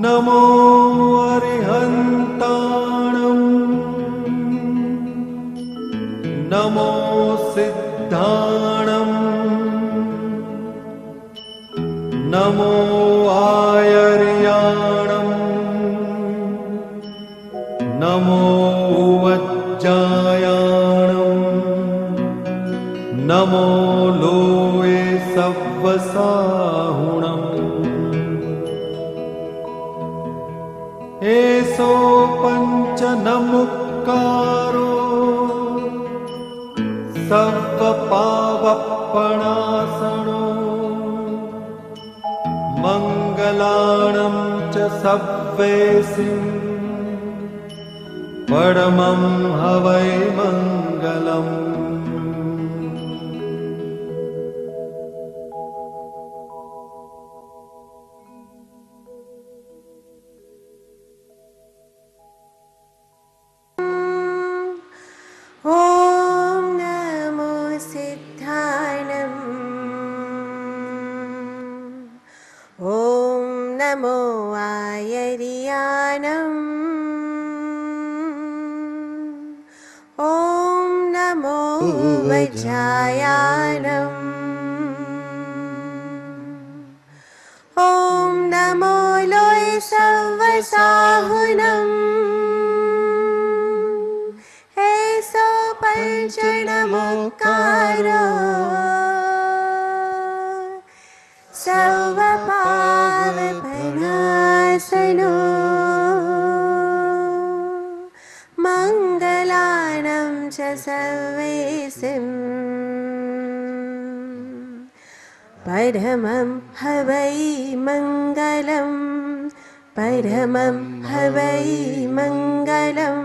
नमो अरिहन्ताणम् नमो सिद्धाणम् नमो आयर्याणम् नमो वज्जायाणम् नमो लोये सव्वसाहुणम् एसो पञ्चनमुक्कारो सव्वपावप्पणासनो मङ्गलाणं च सव्वेसिं परमं हवै मङ्गलम्। नमो आयर्याणम् ॐ नमो वज्रायाणम् ॐ नमो लोये सव्वसाहुणम् एसो पञ्चनमुक्कारो सर्वपावपनाशनो मङ्गलानं च सर्वेसिं परमं हवै मङ्गलं परमं हवै मङ्गलं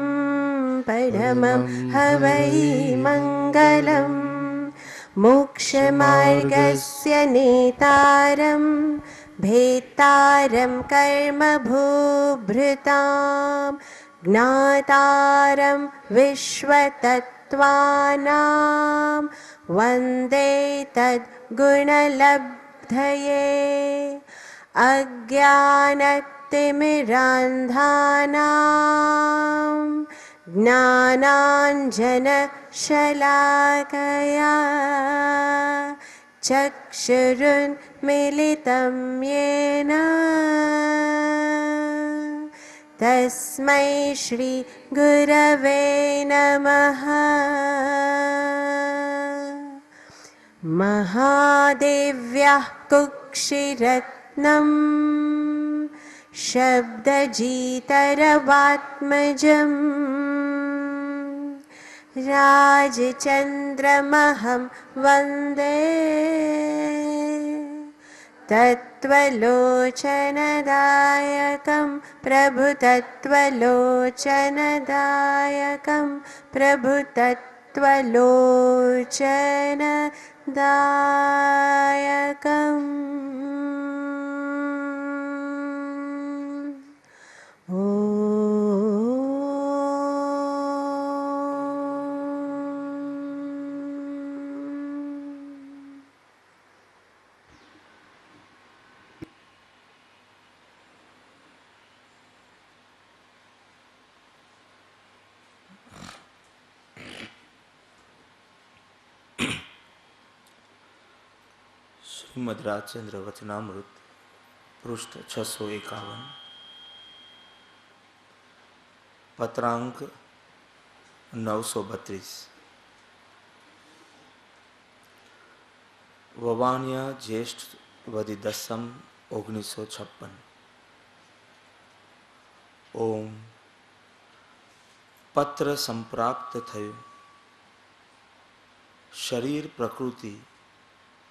परमं हवै मङ्गलम्। मोक्षमार्गस्य नेतारं भेत्तारं कर्मभूभृतां ज्ञातारं विश्वतत्त्वानां वन्दे तद्गुणलब्धये अज्ञानतिमिरान्धानां ज्ञानाञ्जनशलाकया चक्षुरुन्मीलितं येन तस्मै श्रीगुरवे नमः। महादेव्याः कुक्षिरत्नम् शब्दजीतरवात्मजम् राजचन्द्रमहं वन्दे तत्त्वलोचनदायकं प्रभुतत्त्वलोचनदायकं प्रभुतत्त्वलोचनदायकम्। श्रीमद् राजचंद्र वचनामृत पृष्ठ 651 पत्रांक 932 વવાણિયા જ્યેષ્ઠ વદી 10 1956 ઓમ પત્ર સંપ્રાપ્ત થયું. શરીર પ્રકૃતિ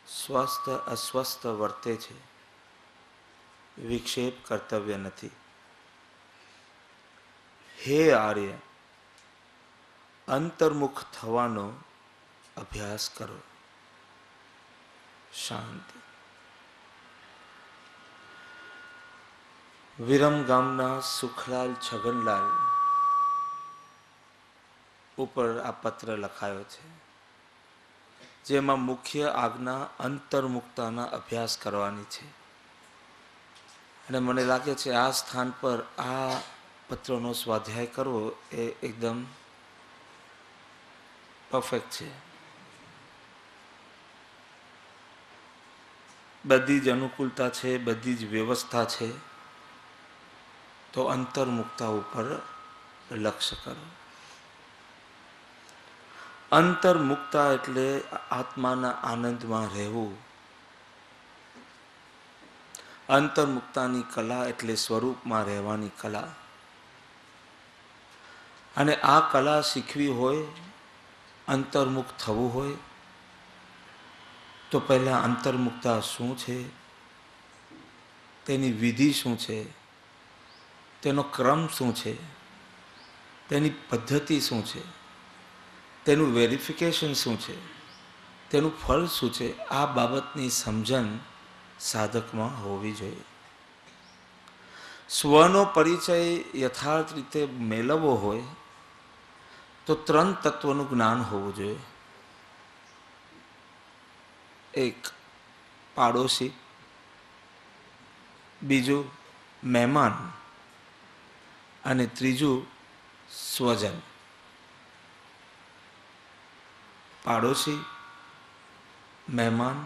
સ્વસ્થ અસ્વસ્થ વર્તે છે. વિક્ષેપ કર્તવ્ય નથી. હે આર્ય, અંતર્મુખ થવાનો અભ્યાસ કરો. શાંતિ. વિરમ ગામના સુખલાલ છગનલાલ ઉપર આ પત્ર લખાયો છે, જેમાં મુખ્ય આજ્ઞા અંતર્મુક્તાના અભ્યાસ કરવાની છે. અને મને લાગે છે આ સ્થાન પર આ પત્રનો સ્વાધ્યાય કરવો એ એકદમ પરફેક્ટ છે. બધી જ અનુકૂળતા છે, બધી જ વ્યવસ્થા છે, તો અંતર્મુક્તા ઉપર લક્ષ્ય કરો. અંતર્મુક્તા એટલે આત્માના આનંદમાં રહેવું. અંતર્મુક્તાની કલા એટલે સ્વરૂપમાં રહેવાની કલા. અને આ કલા શીખવી હોય, અંતર્મુખ થવું હોય, તો પહેલાં અંતર્મુક્તા શું છે, તેની વિધિ શું છે, તેનો ક્રમ શું છે, તેની પદ્ધતિ શું છે, તેનું વેરિફિકેશન શું છે, તેનું ફળ શું છે, આ બાબતની સમજણ સાધકમાં હોવી જોઈએ. સ્વનો પરિચય યથાર્થ રીતે મેળવવો હોય તો 3 તત્વનું જ્ઞાન હોવું જોઈએ. એક પાડોશી, બીજું મહેમાન અને ત્રીજું સ્વજન. પાડોશી, મહેમાન.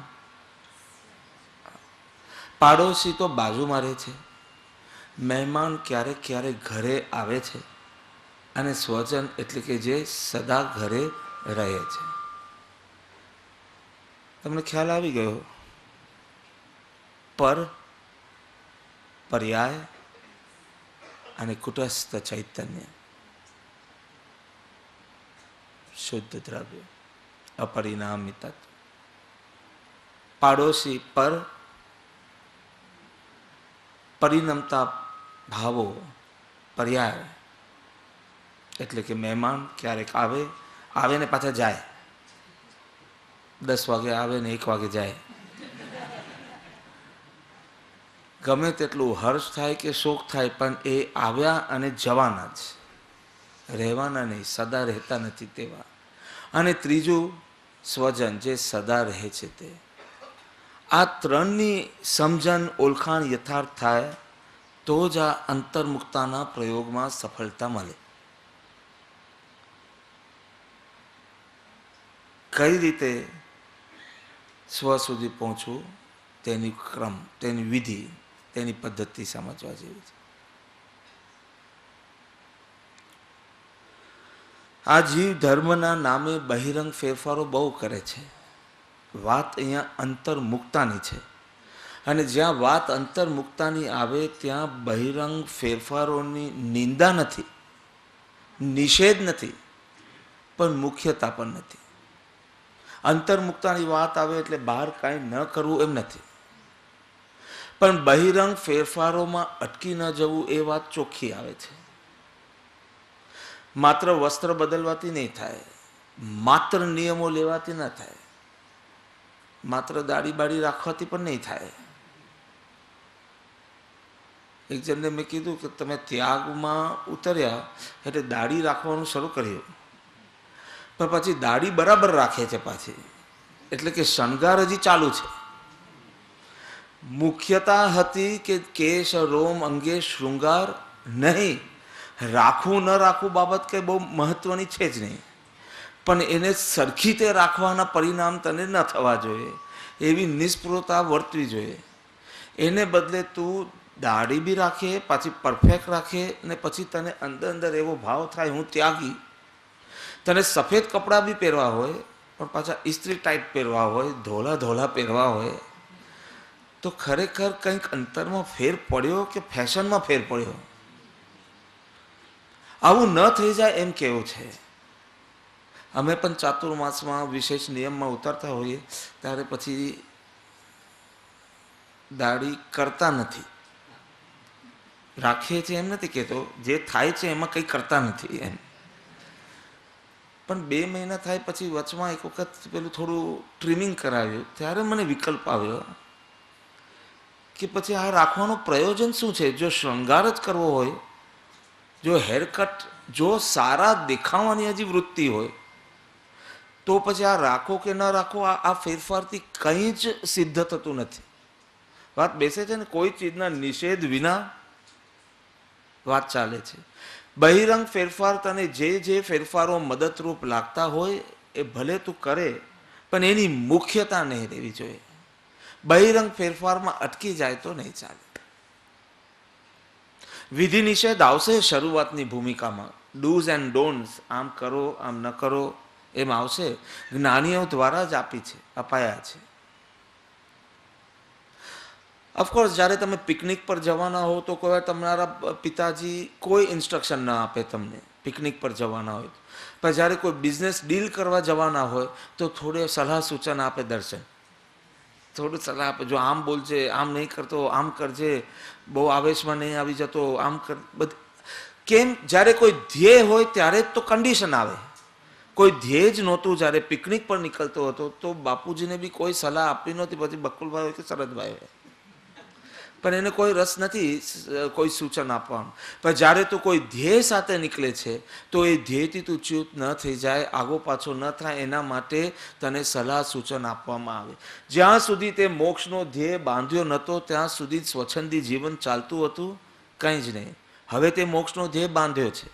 પાડોશી તો બાજુમાં રહે છે, મહેમાન ક્યારેક ક્યારેક ઘરે આવે છે, અને સ્વજન એટલે કે જે સદા ઘરે રહે છે. તમને ખ્યાલ આવી ગયો? પર, પર્યાય અને કુટસ્થ ચૈતન્ય, શુદ્ધ દ્રવ્ય, અપરિણામી તત્વ. પાડોશી પર, પરિણમતા ભાવો, પર્યાય એટલે કે મહેમાન ક્યારેક આવે ને પાછા જાય. 10 વાગે આવે ને 1 વાગે જાય. ગમે તેટલું હર્ષ થાય કે શોક થાય, પણ એ આવ્યા અને જવાના જ, રહેવાના નહીં, સદા રહેતા નથી તેવા. અને ત્રીજું સ્વજન, જે સદા રહે છે તે. આ 3ની સમજણ, ઓળખાણ યથાર્થ થાય તો જ આ અંતર્મુક્તાના પ્રયોગમાં સફળતા મળે. કઈ રીતે સ્વ સુધી પહોંચવું, તેની ક્રમ, તેની વિધિ, તેની પદ્ધતિ સમજવા જેવી છે. આ જીવ ધર્મના નામે બહિરંગ ફેરફારો બહુ કરે છે. વાત અહીંયા અંતર્મુક્તાની છે, અને જ્યાં વાત અંતર્મુક્તાની આવે ત્યાં બહિરંગ ફેરફારોની નિંદા નથી, નિષેધ નથી, પણ મુખ્યતા પણ નથી. અંતર્મુક્તાની વાત આવે એટલે બહાર કાંઈ ન કરવું એમ નથી, પણ બહિરંગ ફેરફારોમાં અટકી ન જવું એ વાત ચોખ્ખી આવે છે. માત્ર વસ્ત્ર બદલવાથી નહીં થાય, માત્ર નિયમો લેવાથી ન થાય, માત્ર દાઢી બાળી રાખવાથી પણ નહીં થાય. એક જણને મેં કીધું કે તમે ત્યાગમાં ઉતર્યા એટલે દાઢી રાખવાનું શરૂ કર્યું, પણ પછી દાઢી બરાબર રાખે છે પાછી, એટલે કે શણગાર હજી ચાલુ છે. મુખ્યતા હતી કે કેશ રોમ અંગે શૃંગાર નહીં, રાખવું ન રાખવું બાબત કંઈ બહુ મહત્વની છે જ નહીં, પણ એને સરખી રીતે રાખવાના પરિણામ તને ન થવા જોઈએ, એવી નિષ્પૃહતા વર્તવી જોઈએ. એને બદલે તું દાઢી બી રાખે, પાછી પરફેક્ટ રાખે, ને પછી તને અંદર અંદર એવો ભાવ થાય હું ત્યાગી. તને સફેદ કપડાં બી પહેરવા હોય, પણ પાછા ઇસ્ત્રી ટાઈટ પહેરવા હોય, ધોળા ધોળા પહેરવા હોય, તો ખરેખર કંઈક અંતરમાં ફેર પડ્યો કે ફેશનમાં ફેર પડ્યો? આવું ન થઈ જાય એમ કેવું છે. અમે પણ ચાતુર્માસમાં વિશેષ નિયમમાં ઉતરતા હોઈએ ત્યારે પછી દાઢી કરતા નથી, રાખીએ છીએ એમ નથી કહેતો, જે થાય છે એમાં કંઈ કરતા નથી એમ. પણ 2 મહિના થાય પછી વચમાં એક વખત પેલું થોડું ટ્રીમિંગ કરાવ્યું, ત્યારે મને વિકલ્પ આવ્યો કે પછી આ રાખવાનું પ્રયોજન શું છે? જો શૃંગાર જ કરવો હોય, જો હેરકટ, જો સારા દેખાવાની હજી વૃત્તિ હોય, તો પછી આ રાખો કે ન રાખો, આ ફેરફારથી કંઈ જ સિદ્ધ થતું નથી. વાત બેસે છે ને, કોઈ ચીજના નિષેધ વિના વાત ચાલે છે. બહિરંગ ફેરફાર તને જે ફેરફારો મદદરૂપ લાગતા હોય એ ભલે તું કરે, પણ એની મુખ્યતા નહીં રહેવી જોઈએ. બહિરંગ ફેરફારમાં અટકી જાય તો નહીં ચાલે. વિધિ નિષેધ આવશે શરૂઆતની ભૂમિકામાં, ડૂઝ એન્ડ ડોન્ટ્સ, આમ કરો આમ ન કરો એમ આવશે. જ્ઞાનીઓ દ્વારા જ અપાયા છે. ઓફકોર્સ જ્યારે તમે પિકનિક પર જવાના હો તો કોઈ વાર તમારા પિતાજી કોઈ ઇન્સ્ટ્રક્શન ના આપે તમને પિકનિક પર જવાના હોય, પણ જ્યારે કોઈ બિઝનેસ ડીલ કરવા જવાના હોય તો થોડે સલાહ સૂચન આપે. દર્શન થોડું સલાહ આપે, જો આમ બોલજે, આમ નહીં કરતો, આમ કરજે, બહુ આવેશમાં નહીં આવી જતો, આમ કર. કેમ? જ્યારે કોઈ ધ્યેય હોય ત્યારે જ તો કન્ડિશન આવે. કોઈ ધ્યેય જ નહોતું જ્યારે પિકનિક પર નીકળતો હતો તો બાપુજીને બી કોઈ સલાહ આપી નહોતી. પછી બકુલભાઈ હોય કે શરદભાઈ હોય, પણ એને કોઈ રસ નથી કોઈ સૂચન આપવાનું. પણ જ્યારે તું કોઈ ધ્યેય સાથે નીકળે છે તો એ ધ્યેયથી તું ચ્યુત ન થઈ જાય, આગો પાછો ન થાય, એના માટે તને સલાહ સૂચન આપવામાં આવે. જ્યાં સુધી તે મોક્ષનો ધ્યેય બાંધ્યો નહોતો ત્યાં સુધી સ્વચ્છંદી જીવન ચાલતું હતું, કંઈ જ નહીં. હવે તે મોક્ષનો ધ્યેય બાંધ્યો છે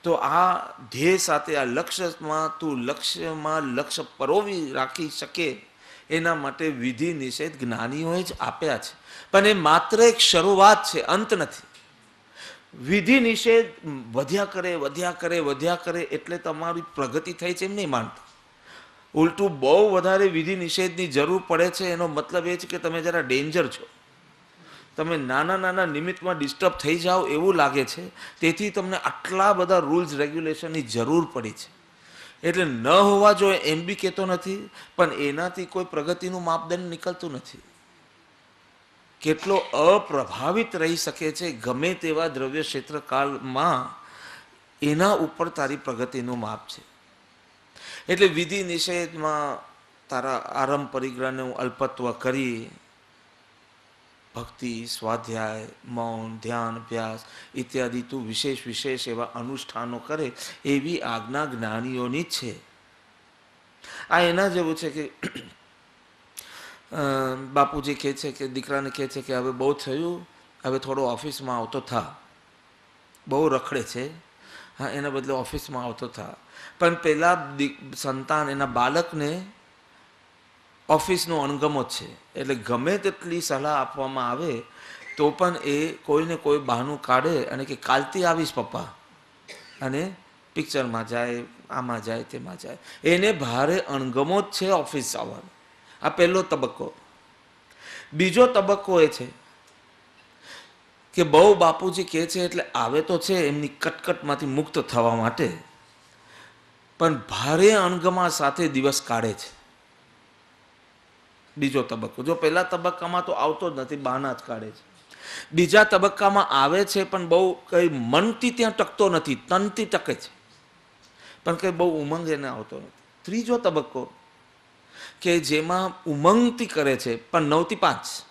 તો આ ધ્યેય સાથે આ લક્ષ્યમાં તું લક્ષ્ય પરોવી રાખી શકે એના માટે વિધિ નિષેધ જ્ઞાનીઓએ જ આપ્યા છે. પણ એ માત્ર એક શરૂઆત છે, અંત નથી. વિધિ નિષેધ વધ્યા કરે એટલે તમારી પ્રગતિ થઈ છે એમ નહીં માનતા. ઉલટું બહુ વધારે વિધિ નિષેધની જરૂર પડે છે એનો મતલબ એ છે કે તમે જરા ડેન્જર છો, તમે નાના નિમિત્તમાં ડિસ્ટર્બ થઈ જાઓ એવું લાગે છે. તેથી તમને આટલા બધા રૂલ્સ રેગ્યુલેશનની જરૂર પડી છે. એટલે ન હોવા જોઈએ એમ બી કહેતો નથી, પણ એનાથી કોઈ પ્રગતિનું માપદંડ નીકળતું નથી. કેટલો અપ્રભાવિત રહી શકે છે ગમે તેવા દ્રવ્ય ક્ષેત્રકાળમાં, એના ઉપર તારી પ્રગતિનું માપ છે. એટલે વિધિ નિષેધમાં તારા આરંભ પરિગ્રહને અલ્પત્વ કરી ભક્તિ, સ્વાધ્યાય, મૌન, ધ્યાન, અભ્યાસ ઇત્યાદિ તું વિશેષ એવા અનુષ્ઠાનો કરે એવી આજ્ઞા જ્ઞાનીઓની જ છે. આ એના જેવું છે કે બાપુજી કહે છે કે દીકરાને કહે છે કે હવે બહુ થયું, હવે થોડો ઓફિસમાં આવતો થા, બહુ રખડે છે, હા એના બદલે ઓફિસમાં આવતો થા. પણ પેલા સંતાન એના બાળકને ઓફિસનો અણગમો જ છે, એટલે ગમે તેટલી સલાહ આપવામાં આવે તો પણ એ કોઈને કોઈ બહાનું કાઢે અને કે કાલથી આવીશ પપ્પા, અને પિક્ચરમાં જાય, આમાં જાય, તેમાં જાય. એને ભારે અણગમો જ છે ઓફિસ આવવાનો. આ પહેલો તબક્કો. બીજો તબક્કો એ છે કે બહુ બાપુજી કહે છે એટલે આવે તો છે એમની કટકટમાંથી મુક્ત થવા માટે, પણ ભારે અણગમા સાથે દિવસ કાઢે છે. બીજો તબક્કો. જો પહેલા તબક્કામાં તો આવતો જ નથી, બહાના જ કાઢે છે. બીજા તબક્કામાં આવે છે પણ બહુ કંઈ મનથી ત્યાં ટકતો નથી, તનથી ટકે છે, પણ કંઈ બહુ ઉમંગ એને આવતો નથી. ત્રીજો તબક્કો કે જેમાં ઉમંગથી કરે છે પણ 9 થી 5,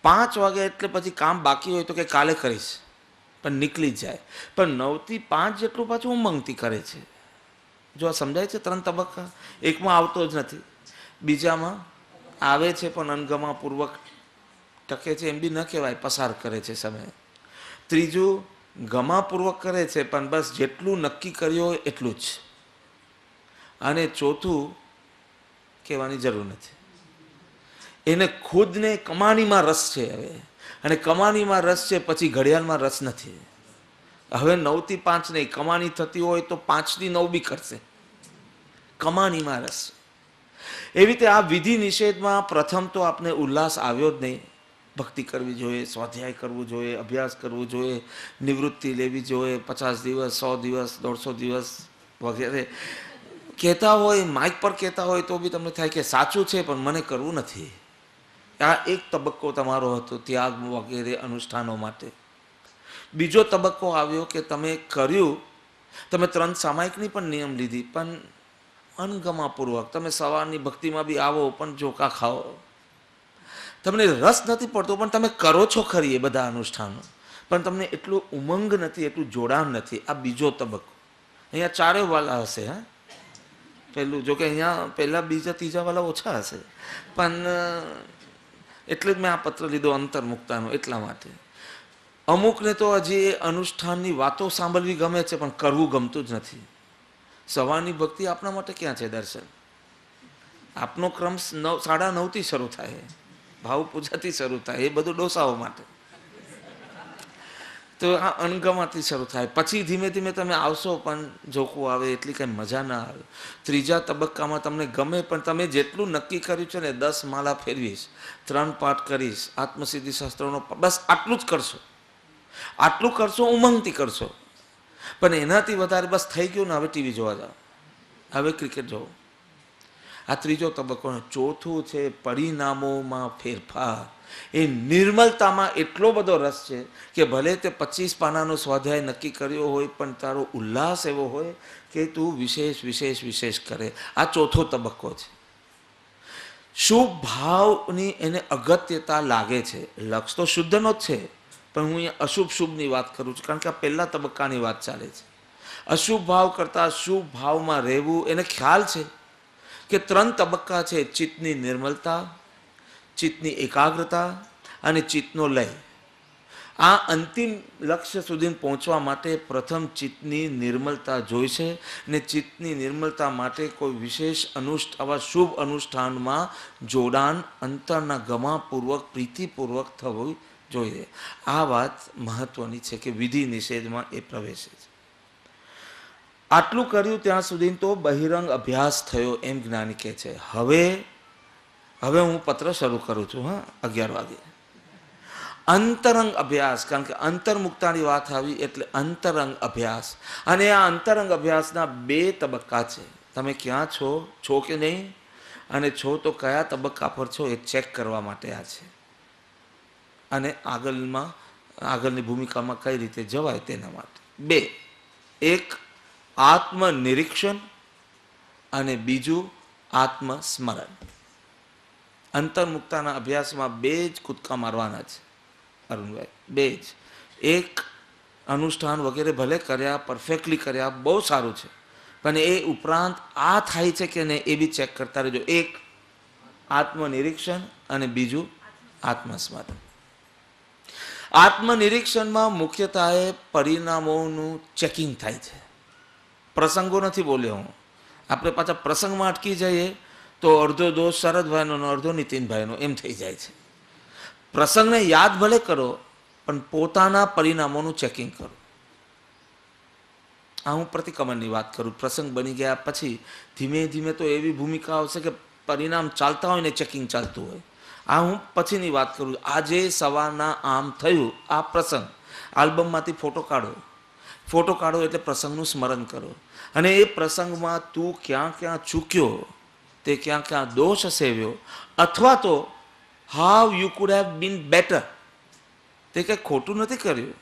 5 વાગે એટલે પછી કામ બાકી હોય તો કે કાલે કરીશ, પણ નીકળી જ જાય. પણ 9 થી 5 જેટલું પાછું ઉમંગથી કરે છે. જો આ સમજાય છે? 3 તબક્કા. એકમાં આવતો જ નથી, બીજામાં આવે છે પણ અણગમાપૂર્વક ટકે છે એમ બી ન કહેવાય, પસાર કરે છે સમય. ત્રીજું ગમાપૂર્વક કરે છે પણ બસ જેટલું નક્કી કર્યું હોય એટલું જ. અને ચોથું કહેવાની જરૂર નથી, એને ખુદને કમાણીમાં રસ છે હવે, અને કમાણીમાં રસ છે પછી ઘડિયાળમાં રસ નથી. હવે 9 થી 5 નહીં, કમાણી થતી હોય તો 5 થી 9 બી કરશે, કમાણીમાં રસ. એવી રીતે આ વિધિ નિષેધમાં પ્રથમ તો આપને ઉલ્લાસ આવ્યો જ નહીં. ભક્તિ કરવી જોઈએ, સ્વાધ્યાય કરવું જોઈએ, અભ્યાસ કરવું જોઈએ, નિવૃત્તિ લેવી જોઈએ, 50 દિવસ, 100 દિવસ, 150 દિવસ વગેરે કહેતા હોય, માઇક પર કહેતા હોય તો બી તમને થાય કે સાચું છે પણ મને કરવું નથી. આ એક તબક્કો તમારો હતો ત્યાગ વગેરે અનુષ્ઠાનો માટે. બીજો તબક્કો આવ્યો કે તમે કર્યું, તમે 3 સામાયિકની પણ નિયમ લીધી, પણ અણગમાપૂર્વક. તમે સવારની ભક્તિમાં બી આવો પણ જોકા ખાઓ, તમને રસ નથી પડતો, પણ તમે કરો છો ખરી એ બધા અનુષ્ઠાનો, પણ તમને એટલું ઉમંગ નથી, એટલું જોડાણ નથી. આ બીજો તબક્કો. અહીંયા 4 વાલા હશે. હા, પહેલું, જો કે અહીંયા પહેલા બીજા ત્રીજા વાળા ઓછા હશે, પણ એટલે જ મેં આ પત્ર લીધો અંતર્મુક્તાનો, એટલા માટે. અમુકને તો હજી એ અનુષ્ઠાનની વાતો સાંભળવી ગમે છે, પણ કરવું ગમતું જ નથી. સવારની ભક્તિ આપણા માટે ક્યાં છે દર્શન? આપનો ક્રમ 9:30થી શરૂ થાય, ભાવ પૂજાથી શરૂ થાય, એ બધું ડોસાઓ માટે. તો આ અણગમાથી શરૂ થાય, પછી ધીમે ધીમે તમે આવશો, પણ જોખું આવે એટલી કંઈ મજા ના આવે. ત્રીજા તબક્કામાં તમને ગમે, પણ તમે જેટલું નક્કી કર્યું છે ને, 10 માળા ફેરવીશ, 3 પાઠ કરીશ, આત્મસિદ્ધિ શાસ્ત્રોનો, બસ આટલું જ કરશો. આટલું કરશો, ઉમંગથી કરશો. પણ એનાથી વધારે બસ થઈ ગયું ને, હવે ટીવી જોવા જાઓ, હવે ક્રિકેટ જોવો. આ ત્રીજો તબક્કો. ચોથું છે પરિણામોમાં ફેરફાર. એ નિર્મલતામાં એટલો બધો રસ છે કે ભલે તે 25 પાનાનો સ્વાધ્યાય નક્કી કર્યો હોય, પણ તારો ઉલ્લાસ એવો હોય કે તું વિશેષ વિશેષ વિશેષ કરે. આ ચોથો તબક્કો છે. શુભ ભાવની એને અગત્યતા લાગે છે. લક્ષ તો શુદ્ધનો જ છે, પણ હું અહીંયા અશુભ શુભની વાત કરું છું, કારણ કે આ પહેલા તબક્કાની વાત ચાલે છે. અશુભ ભાવ કરતાં શુભ ભાવમાં રહેવું, એને ખ્યાલ છે કે 3 તબક્કા છે: ચિત્તની નિર્મલતા, ચિત્તની એકાગ્રતા અને ચિત્તનો લય. આ અંતિમ લક્ષ્ય સુધી પહોંચવા માટે પ્રથમ ચિત્તની નિર્મલતા જોઈશે, ને ચિત્તની નિર્મલતા માટે કોઈ વિશેષ આવા શુભ અનુષ્ઠાનમાં જોડાણ અંતરના ગમાપૂર્વક, પ્રીતિપૂર્વક થવું જોઈએ. આ વાત મહત્વની છે કે વિધિ નિષેધમાં એ પ્રવેશે છે. આટલું કર્યું ત્યાં સુધી તો બહિરંગ અભ્યાસ થયો, એમ જ્ઞાની કહે છે. હવે હું પત્ર શરૂ કરું છું. 11 વાગે અંતરંગ અભ્યાસ, કારણ કે અંતર્મુક્તાની વાત આવી એટલે અંતરંગ અભ્યાસ. અને આ અંતરંગ અભ્યાસના 2 તબક્કા છે. તમે ક્યાં છો કે નહીં, અને છો તો કયા તબક્કા પર છો, એ ચેક કરવા માટે આ છે. અને આગળની ભૂમિકામાં કઈ રીતે જવાય તેના માટે. 2, એક આત્મનિરીક્ષણ અને બીજું આત્મસ્મરણ. અંતર્મુક્તાના અભ્યાસમાં 2 જ કૂદકા મારવાના છે અરુણભાઈ, 2 જ. એક અનુષ્ઠાન વગેરે ભલે કર્યા, પરફેક્ટલી કર્યા, બહુ સારું છે, પણ એ ઉપરાંત આ થાય છે કે નહીં એ બી ચેક કરતા રહેજો. એક આત્મનિરીક્ષણ અને બીજું આત્મસ્મરણ. આત્મનિરીક્ષણમાં મુખ્યત્વે પરિણામોનું ચેકિંગ થાય છે. પ્રસંગો નથી બોલ્યો હું. આપણે પાછા પ્રસંગમાં અટકી જઈએ તો અડધો દોષ શરદભાઈનો અને અડધો નીતિનભાઈનો એમ થઈ જાય છે. પ્રસંગને યાદ ભલે કરો, પણ પોતાના પરિણામોનું ચેકિંગ કરો. આ હું પ્રતિક્રમણની વાત કરું. પ્રસંગ બની ગયા પછી ધીમે ધીમે તો એવી ભૂમિકા આવશે કે પરિણામ ચાલતા હોય ને ચેકિંગ ચાલતું હોય. આ હું પછીની વાત કરું. આજે સવારના આમ થયું, આ પ્રસંગ. આલ્બમમાંથી ફોટો કાઢો એટલે પ્રસંગનું સ્મરણ કરો. અને એ પ્રસંગમાં તું ક્યાં ક્યાં ચૂક્યો, તે ક્યાં ક્યાં દોષ સેવ્યો, અથવા તો how you could have been better. તે કંઈ ખોટું નથી કર્યું,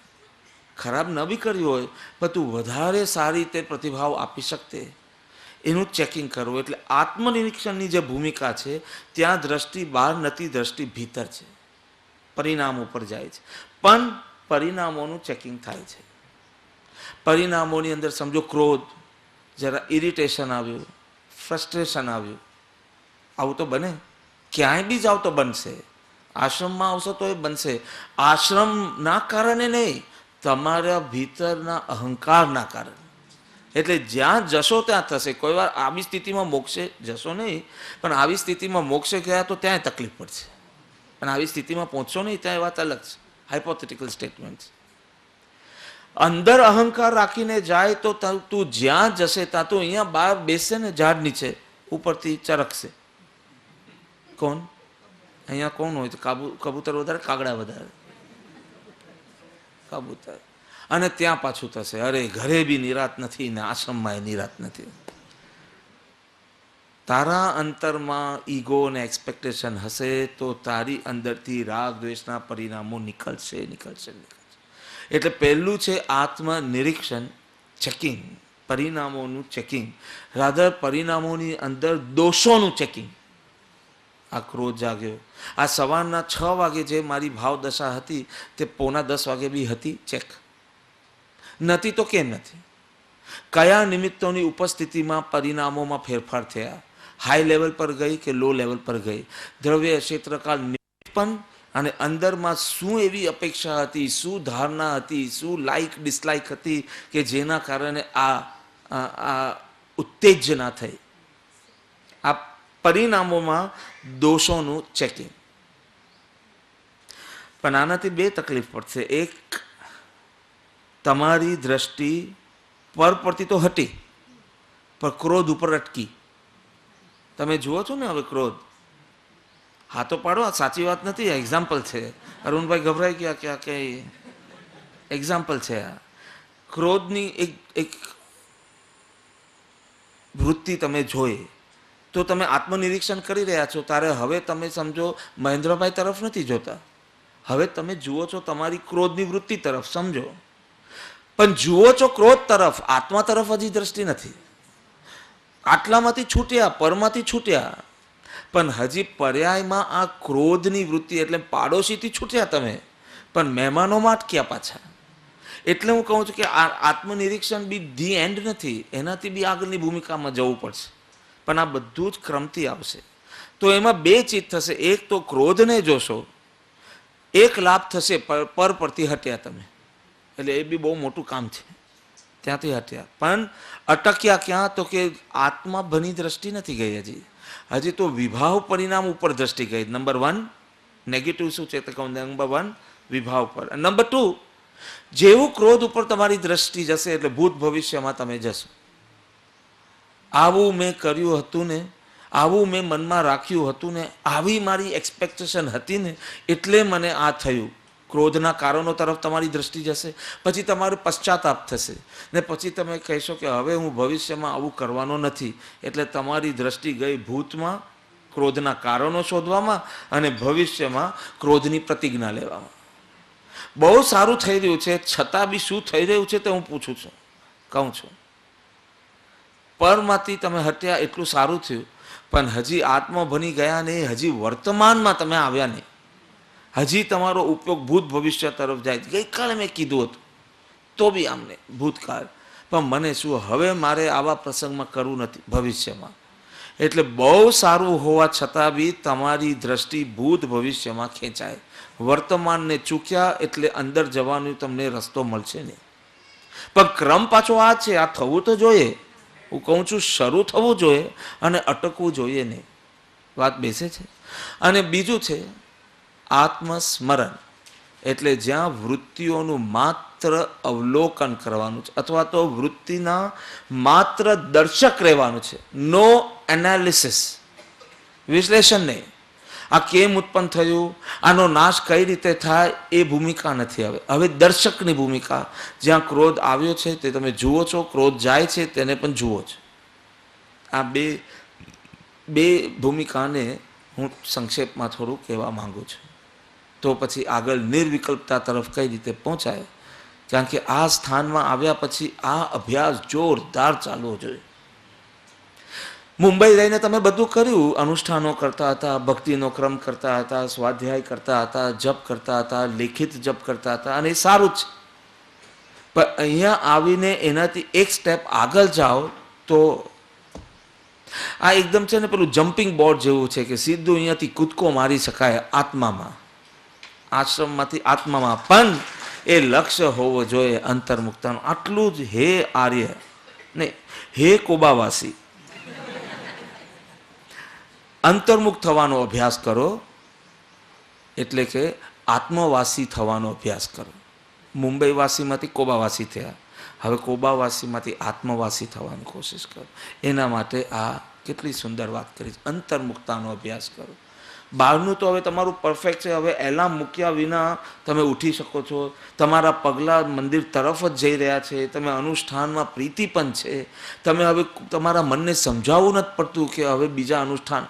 ખરાબ ન બી કર્યું હોય, પણ તું વધારે સારી રીતે પ્રતિભાવ આપી શકતે, એનું ચેકિંગ કરવું. એટલે આત્મનિરીક્ષણની જે ભૂમિકા છે ત્યાં દ્રષ્ટિ બહાર નથી, દ્રષ્ટિ ભીતર છે, પરિણામ ઉપર જાય છે. પણ પરિણામોનું ચેકિંગ થાય છે. પરિણામોની અંદર સમજો ક્રોધ, જરા ઇરિટેશન આવ્યું, ફ્રસ્ટ્રેશન આવ્યું, આવું તો બને. ક્યાંય બી જાઓ તો બનશે. આશ્રમમાં આવશો તો એ બનશે. આશ્રમના કારણે નહીં, તમારા ભીતરના અહંકારના કારણે. એટલે જ્યાં જશો ત્યાં થશે. કોઈ વાર આવી સ્થિતિમાં મોક્ષે જશો નહીં, પણ આવી સ્થિતિમાં મોક્ષે ગયા તો ત્યાં તકલીફ પડશે. પણ આવી સ્થિતિમાં પહોંચશો નહીં ત્યાં એ વાત અલગ છે. Hypothetical statement. અંદર અહંકાર રાખીને જાય તો તું જ્યાં જશે ત્યાં તો અહીંયા બહાર બેસશે ને ઝાડ નીચે, ઉપરથી ચરકશે. કોણ અહીંયા કોણ હોય તો કબૂતર વધારે, કાગડા વધારે. કબૂતર. અને ત્યાં પાછું થશે, અરે ઘરે બી નિરાત નથી ને આશ્રમમાં એ નિરાત નથી. તારા અંતરમાં ઈગો અને એક્સપેક્ટેશન હશે તો તારી અંદરથી રાગ દ્વેષના પરિણામો નીકળશે. એટલે પહેલું છે આત્મનિરીક્ષણ, ચેકિંગ, પરિણામોનું ચેકિંગ. રાધર પરિણામોની અંદર દોષોનું ચેકિંગ. આ ક્રોધ જાગ્યો, આ સવારના 6 વાગે જે મારી ભાવ દશા હતી તે 9:45 વાગે બી હતી, ચેક. નથી તો કેમ નથી? કયા નિમિત્તોની ઉપસ્થિતિમાં પરિણામોમાં ફેરફાર થયા? હાઈ લેવલ પર ગઈ કે લો લેવલ પર ગઈ? દ્રવ્ય ક્ષેત્રકાળ ઉદ્દીપન અને અંદરમાં શું એવી અપેક્ષા હતી, શું ધારણા હતી, શું લાઈક ડિસલાઈક હતી કે જેના કારણે આ ઉત્તેજના થઈ. આ પરિણામોમાં દોષોનું ચેકિંગ. પણ આનાથી બે તકલીફ પડશે. એક, તમારી દ્રષ્ટિ પર પડતી તો હટી, પણ ક્રોધ ઉપર અટકી. તમે જુઓ છો ને હવે ક્રોધ, હા તો પાડો, આ સાચી વાત નથી, એક્ઝામ્પલ છે. અરુણભાઈ ગભરાઈ ગયા કે આ કઈ એક્ઝામ્પલ છે. આ ક્રોધની એક વૃત્તિ તમે જોઈ તો તમે આત્મનિરીક્ષણ કરી રહ્યા છો. ત્યારે હવે તમે સમજો મહેન્દ્રભાઈ તરફ નથી જોતા, હવે તમે જુઓ છો તમારી ક્રોધની વૃત્તિ તરફ, સમજો. પણ જુઓ છો ક્રોધ તરફ, આત્મા તરફ હજી દ્રષ્ટિ નથી. આટલામાંથી છૂટ્યા, પરમાંથી છૂટ્યા, પણ હજી પર્યાયમાં આ ક્રોધની વૃત્તિ, એટલે પાડોશીથી છૂટ્યા તમે, પણ મહેમાનોમાં અટક્યા પાછા. એટલે હું કહું છું કે આ આત્મનિરીક્ષણ બી ધી એન્ડ નથી, એનાથી બી આગળની ભૂમિકામાં જવું પડશે. પણ આ બધું જ ક્રમથી આવશે. તો એમાં બે ચીજ થશે. એક તો ક્રોધને જોશો, એક લાભ થશે, પર પરથી હટ્યા તમે, એટલે એ બી બહુ મોટું કામ છે. ત્યાંથી હટ્યા, પણ અટક્યા ક્યાં? તો કે આત્મા ભની દ્રષ્ટિ નથી ગઈ હજી. હજી તો વિભાવ પરિણામ ઉપર દ્રષ્ટિ ગઈ. નંબર 1 નેગેટિવ શું છે તો કહું, નંબર 1 વિભાવ પર. નંબર 2, જેવું ક્રોધ ઉપર તમારી દ્રષ્ટિ જશે એટલે ભૂત ભવિષ્યમાં તમે જશો. આવું મેં કર્યું હતું ને, આવું મેં મનમાં રાખ્યું હતું ને, આવી મારી એક્સપેક્ટેશન હતી ને, એટલે મને આ થયું. ક્રોધના કારણો તરફ તમારી દ્રષ્ટિ જશે, પછી તમારો પશ્ચાતાપ થશે ને પછી તમે કહેશો કે હવે હું ભવિષ્યમાં આવું કરવાનો નથી. એટલે તમારી દ્રષ્ટિ ગઈ ભૂતમાં, ક્રોધના કારણો શોધવામાં, અને ભવિષ્યમાં ક્રોધની પ્રતિજ્ઞા લેવામાં. બહુ સારું થઈ રહ્યું છે, છતાં બી શું થઈ રહ્યું છે તે હું પૂછું છું, કહું છું. પરમાંથી તમે હટ્યા એટલું સારું થયું, પણ હજી આત્મા બની ગયા નહીં, હજી વર્તમાનમાં તમે આવ્યા નહીં. હજી તમારો ઉપયોગ ભૂત ભવિષ્ય તરફ જાય. ગઈકાલે મેં કીધું હતું તો બી આમને ભૂતકાળ, પણ મને શું હવે મારે આવા પ્રસંગમાં કરવું નથી ભવિષ્યમાં. એટલે બહુ સારું હોવા છતાં બી તમારી દ્રષ્ટિ ભૂત ભવિષ્યમાં ખેંચાય. વર્તમાનને ચૂક્યા એટલે અંદર જવાનો તમને રસ્તો મળશે નહીં. પણ ક્રમ પાછો આ છે, આ થવું તો જોઈએ. હું કહું છું શરૂ થવું જોઈએ અને અટકવું જોઈએ નહીં. વાત બેસે છે. અને બીજું છે આત્મસ્મરણ, એટલે જ્યાં વૃત્તિઓનું માત્ર અવલોકન કરવાનું છે, અથવા તો વૃત્તિના માત્ર દર્શક રહેવાનું છે. નો એનાલિસિસ, વિશ્લેષણ નહીં. આ કેમ ઉત્પન્ન થયું, આનો નાશ કઈ રીતે થાય, એ ભૂમિકા નથી. હવે દર્શકની ભૂમિકા. જ્યાં ક્રોધ આવ્યો છે તે તમે જુઓ છો, ક્રોધ જાય છે તેને પણ જુઓ છો. આ બે ભૂમિકાને હું સંક્ષેપમાં થોડું કહેવા માંગુ છું. તો પછી આગળ નિર્વિકલ્પતા તરફ કઈ રીતે પહોંચાય, કારણ કે આ સ્થાનમાં આવ્યા પછી આ અભ્યાસ જોરદાર ચાલવો જોઈએ. મુંબઈ રહીને તમે બધું કર્યું, અનુષ્ઠાનો કરતા હતા, ભક્તિનો ક્રમ કરતા હતા, સ્વાધ્યાય કરતા હતા, જપ કરતા હતા, લેખિત જપ કરતા હતા, અને એ સારું જ છે. પણ અહીંયા આવીને એનાથી એક સ્ટેપ આગળ જાઓ તો આ એકદમ છે ને પેલું જમ્પિંગ બોર્ડ જેવું છે કે સીધું અહીંયાથી કૂદકો મારી શકાય આત્મામાં, આશ્રમમાંથી આત્મામાં. પણ એ લક્ષ્ય હોવો જોઈએ અંતર્મુક્તાનું. આટલું જ. હે આર્ય નહીં, હે કોબાવાસી, અંતર્મુખ થવાનો અભ્યાસ કરો, એટલે કે આત્મવાસી થવાનો અભ્યાસ કરો. મુંબઈવાસીમાંથી કોબાવાસી થયા, હવે કોબાવાસીમાંથી આત્મવાસી થવાની કોશિશ કરો. એના માટે આ કેટલી સુંદર વાત કરી. અંતર્મુક્તાનો અભ્યાસ કરો. બહારનું તો હવે તમારું પરફેક્ટ છે. હવે એલાર્મ મૂક્યા વિના તમે ઉઠી શકો છો, તમારા પગલાં મંદિર તરફ જ જઈ રહ્યા છે, તમે અનુષ્ઠાનમાં પ્રીતિ પણ છે. તમે હવે તમારા મનને સમજાવવું નથી પડતું કે હવે બીજા અનુષ્ઠાન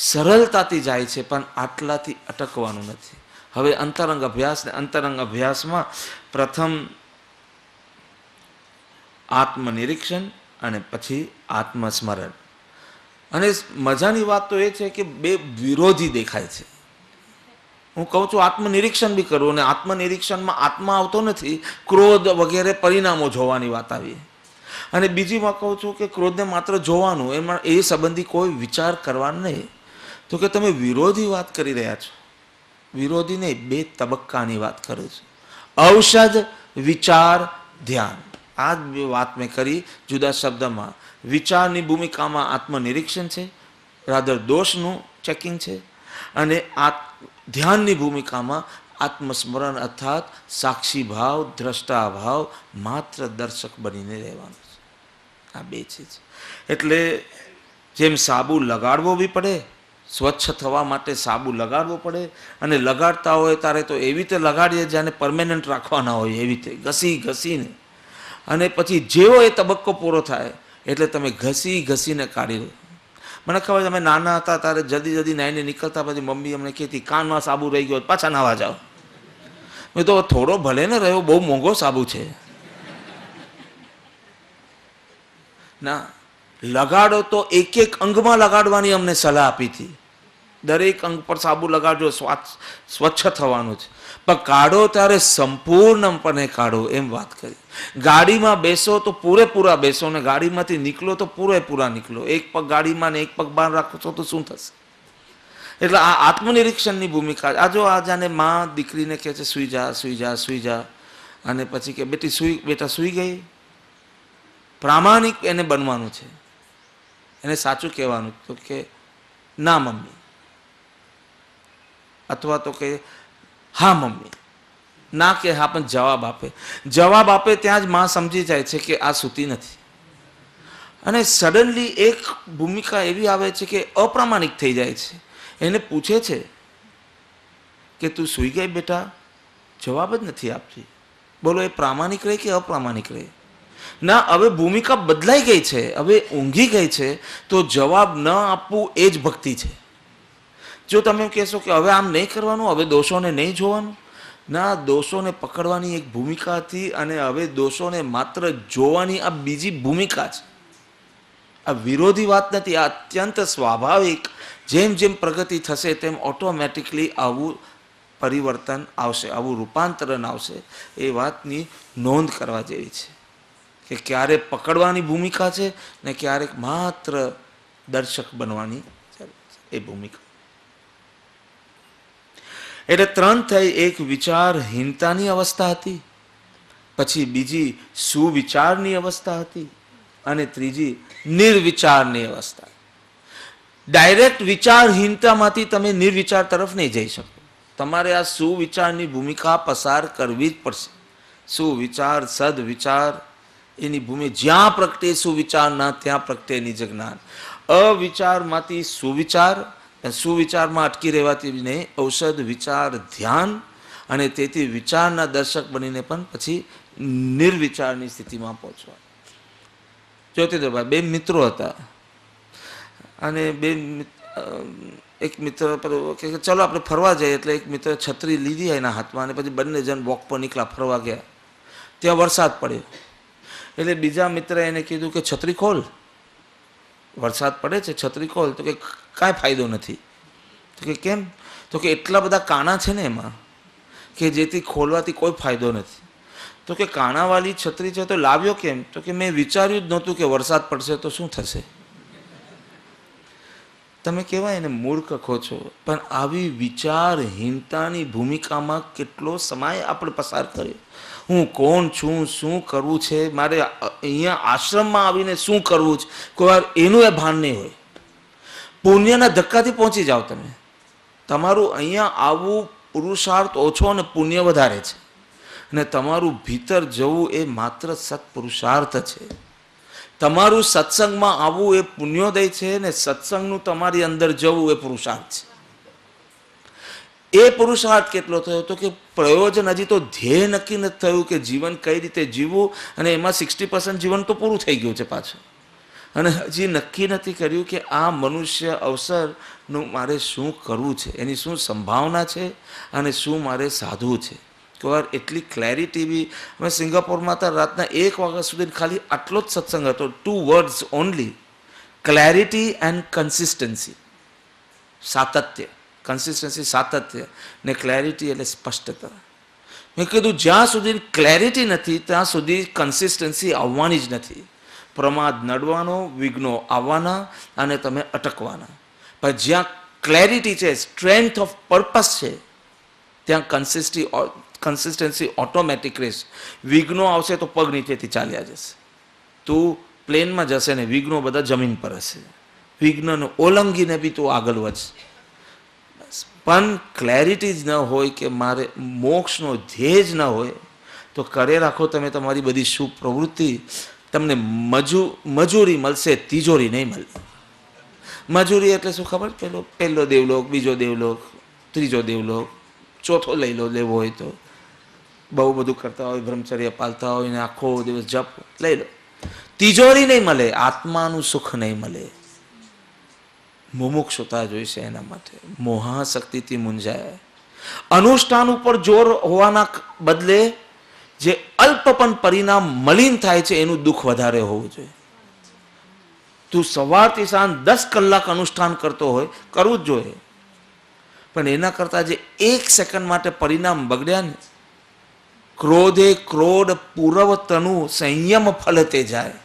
સરળતાથી જાય છે, પણ આટલાથી અટકવાનું નથી. હવે અંતરંગ અભ્યાસ, ને અંતરંગ અભ્યાસમાં પ્રથમ આત્મનિરીક્ષણ અને પછી આત્મસ્મરણ. અને મજાની વાત તો એ છે કે બે વિરોધી દેખાય છે. હું કહું છું આત્મનિરીક્ષણ બી કરવું, અને આત્મનિરીક્ષણમાં આત્મા આવતો નથી, ક્રોધ વગેરે પરિણામો જોવાની વાત આવી. અને બીજી વાત કહું છું કે ક્રોધને માત્ર જોવાનું, એમાં એ સંબંધી કોઈ વિચાર કરવાનો નહીં. તો કે તમે વિરોધી વાત કરી રહ્યા છો. વિરોધી નહીં, 2 તબક્કાની વાત કરું છું. ઔષધ, વિચાર, ધ્યાન. આ જ વાત મેં કરી જુદા શબ્દમાં. વિચારની ભૂમિકામાં આત્મનિરીક્ષણ છે, રાધર દોષનું ચેકિંગ છે, અને ધ્યાનની ભૂમિકામાં આત્મસ્મરણ અર્થાત સાક્ષી ભાવ, દ્રષ્ટા ભાવ, માત્ર દર્શક બનીને રહેવાનું છે. આ 2 છે. એટલે જેમ સાબુ લગાડવો બી પડે, સ્વચ્છ થવા માટે સાબુ લગાડવો પડે, અને લગાડતા હોય ત્યારે તો એવી રીતે લગાડીએ જાણે પરમેનન્ટ રાખવાના હોય, એવી રીતે ઘસી ઘસીને. અને પછી જેવો એ તબક્કો પૂરો થાય એટલે તમે ઘસી ઘસીને કાઢી દો. મને ખબર છે, અમે નાના હતા ત્યારે જલ્દી નાહીને નીકળતા, પછી મમ્મી અમને કહેતી કાનમાં સાબુ રહી ગયો પાછા નાવા જાઓ. મેં તો થોડો ભલે ને રહ્યો, બહુ મોંઘો સાબુ છે. ના, લગાડો તો એક અંગમાં લગાડવાની અમને સલાહ આપી હતી. દરેક અંગ પર સાબુ લગાડજો, સ્વચ્છ થવાનું છે. પણ કાઢો ત્યારે સંપૂર્ણપણે કાઢો એમ વાત કરી. ગાડીમાં બેસો તો પૂરેપૂરા બેસો, ને ગાડીમાંથી નીકળો તો પૂરેપૂરા નીકળો. એક પગ ગાડીમાં ને એક પગ બહાર રાખો છો તો શું થશે? એટલે આ આત્મનિરીક્ષણની ભૂમિકા. આ જો આ જાણે માં દીકરીને કહે છે સૂઈ જા સૂઈ જા સૂઈ જા, અને પછી કે બેટા સૂઈ ગઈ. પ્રામાણિક એને બનવાનું છે, એને સાચું કહેવાનું. તો કે ના મમ્મી, અથવા તો કે હા મમ્મી. ના કે હા પણ જવાબ આપે. જવાબ આપે ત્યાં જ માં સમજી જાય છે કે આ સૂતી નથી. અને સડનલી એક ભૂમિકા એવી આવે છે કે અપ્રામાણિક થઈ જાય છે. એને પૂછે છે કે તું સૂઈ ગઈ બેટા, જવાબ જ નથી આપતી. બોલો એ પ્રામાણિક રહે કે અપ્રામાણિક રહે? ના, હવે ભૂમિકા બદલાઈ ગઈ છે, હવે ઊંઘી ગઈ છે, તો જવાબ ન આપવું એ જ ભક્તિ છે. જો તમે કહેશો કે હવે આમ નહીં કરવાનું, હવે દોષોને નહીં જોવાનું, ના, દોષોને પકડવાની એક ભૂમિકા હતી, અને હવે દોષોને માત્ર જોવાની આ બીજી ભૂમિકા છે. આ વિરોધી વાત નથી, આ અત્યંત સ્વાભાવિક. જેમ જેમ પ્રગતિ થશે તેમ ઓટોમેટિકલી આવું પરિવર્તન આવશે, આવું રૂપાંતરણ આવશે. એ વાતની નોંધ કરવા જેવી છે કે ક્યારેક પકડવાની ભૂમિકા છે ને ક્યારેક માત્ર દર્શક બનવાની એ ભૂમિકા. એટલે 3 થઈ. એક વિચારહીનતાની અવસ્થા હતી, પછી બીજી સુવિચારની અવસ્થા હતી, અને ત્રીજી નિર્વિચારની અવસ્થા. ડાયરેક્ટ વિચારહીનતામાંથી તમે નિર્વિચાર તરફ નહીં જઈ શકો. તમારે આ સુવિચારની ભૂમિકા પસાર કરવી જ પડશે. સુવિચાર, સદવિચાર એની ભૂમિ જ્યાં પ્રગટે સુવિચાર ના ત્યાં પ્રગટે નિજ જ્ઞાન. અવિચારમાંથી સુવિચાર, સુવિચારમાં અટકી રહેવાથી નહીં, ઔષધ, વિચાર, ધ્યાન, અને તેથી વિચારના દર્શક બનીને પણ પછી નિર્વિચારની સ્થિતિમાં પહોંચવા. જ્યોતિર્ભાઈ 2 મિત્રો હતા, અને એક મિત્ર કે ચલો આપણે ફરવા જઈએ. એટલે એક મિત્ર છત્રી લીધી એના હાથમાં, અને પછી બંને જણ વોક પર નીકળ્યા, ફરવા ગયા. ત્યાં વરસાદ પડ્યો. એટલે બીજા મિત્રએ એને કીધું કે છત્રી ખોલ, વરસાદ પડે છે, છત્રી ખોલ. તો કે કાંઈ ફાયદો નથી. તો કે કેમ? તો કે એટલા બધા કાણા છે ને એમાં કે જેથી ખોલવાથી કોઈ ફાયદો નથી. તો કે કાણાવાળી છત્રી છે તો લાવ્યો કેમ? તો કે મેં વિચાર્યું જ નહોતું કે વરસાદ પડશે તો શું થશે. તમે કહેવાય એને મૂર્ખ કહો છો, પણ આવી વિચારહીનતાની ભૂમિકામાં કેટલો સમય આપણે પસાર કર્યો. હું કોણ છું, શું કરવું છે, મારે અહીંયા આશ્રમમાં આવીને શું કરવું છે, કોઈ વાર એનું એ ભાન નહીં હોય. પુણ્યના ધક્કાથી પહોંચી જાઓ તમે. તમારું અહીંયા આવવું પુરુષાર્થ ઓછો અને પુણ્ય વધારે છે, અને તમારું ભીતર જવું એ માત્ર સત્પુરુષાર્થ છે. તમારું સત્સંગમાં આવવું એ પુણ્યોદય છે, ને સત્સંગનું તમારી અંદર જવું એ પુરુષાર્થ છે. એ પુરુષાર્થ કેટલો થયો? તો કે પ્રયોજન હજી તો ધ્યેય નક્કી નથી થયું કે જીવન કઈ રીતે જીવવું, અને એમાં 60% જીવન તો પૂરું થઈ ગયું છે પાછું, અને હજી નક્કી નથી કર્યું કે આ મનુષ્ય અવસરનું મારે શું કરવું છે, એની શું સંભાવના છે, અને શું મારે સાધવું છે. કોઈ એટલી ક્લેરિટી બી. અમે સિંગાપોરમાં હતા, રાતના 1 વાગ્યા સુધી ખાલી આટલો જ સત્સંગ હતો. 2 words only, clarity and consistency. સાતત્ય, કન્સિસ્ટન્સી સાતત્ય, ને ક્લેરિટી એટલે સ્પષ્ટતા. મેં કીધું જ્યાં સુધી ક્લેરિટી નથી ત્યાં સુધી કન્સિસ્ટન્સી આવવાની જ નથી. પ્રમાદ નડવાનો, વિઘ્નો આવવાના, અને તમે અટકવાના. પણ જ્યાં ક્લેરિટી છે, સ્ટ્રેન્થ ઓફ પર્પસ છે, ત્યાં કન્સિસ્ટન્સી ઓટોમેટિક રહેશે. વિઘ્નો આવશે તો પગ નીચેથી ચાલ્યા જશે. તું પ્લેનમાં જશે ને વિઘ્નો બધા જમીન પર હશે. વિઘ્નને ઓલંગીને બી તું આગળ વધશે. પણ ક્લેરિટી જ ન હોય કે મારે મોક્ષનો ધ્યેય જ ન હોય તો કરે રાખો તમે તમારી બધી શુભ પ્રવૃત્તિ, તમને મજૂરી મળશે, તિજોરી નહીં મળે. મજૂરી એટલે શું ખબર? પહેલો દેવલોક, બીજો દેવલોક, ત્રીજો દેવલોક, ચોથો લઈ લો લેવો હોય તો. બહુ બધું કરતા હોય, બ્રહ્મચર્ય પાલતા હોય ને આખો દિવસ જપ લઈ લો. તિજોરી નહીં મળે, આત્માનું સુખ નહીં મળે. મુમુક્ષુતા જોઈશે એના માટે. મોહાશક્તિથી મૂંઝાય. અનુષ્ઠાન ઉપર જોર હોવાના બદલે જે અલ્પ પણ પરિણામ મલિન થાય છે એનું દુઃખ વધારે હોવું જોઈએ. તું સવારથી સાંજ 10 કલાક અનુષ્ઠાન કરતો હોય, કરવું જ જોઈએ, પણ એના કરતા જે 1 સેકન્ડ માટે પરિણામ બગડ્યા ને, ક્રોધે ક્રોધ પૂર્વ તનુ સંયમ ફલતે જાય.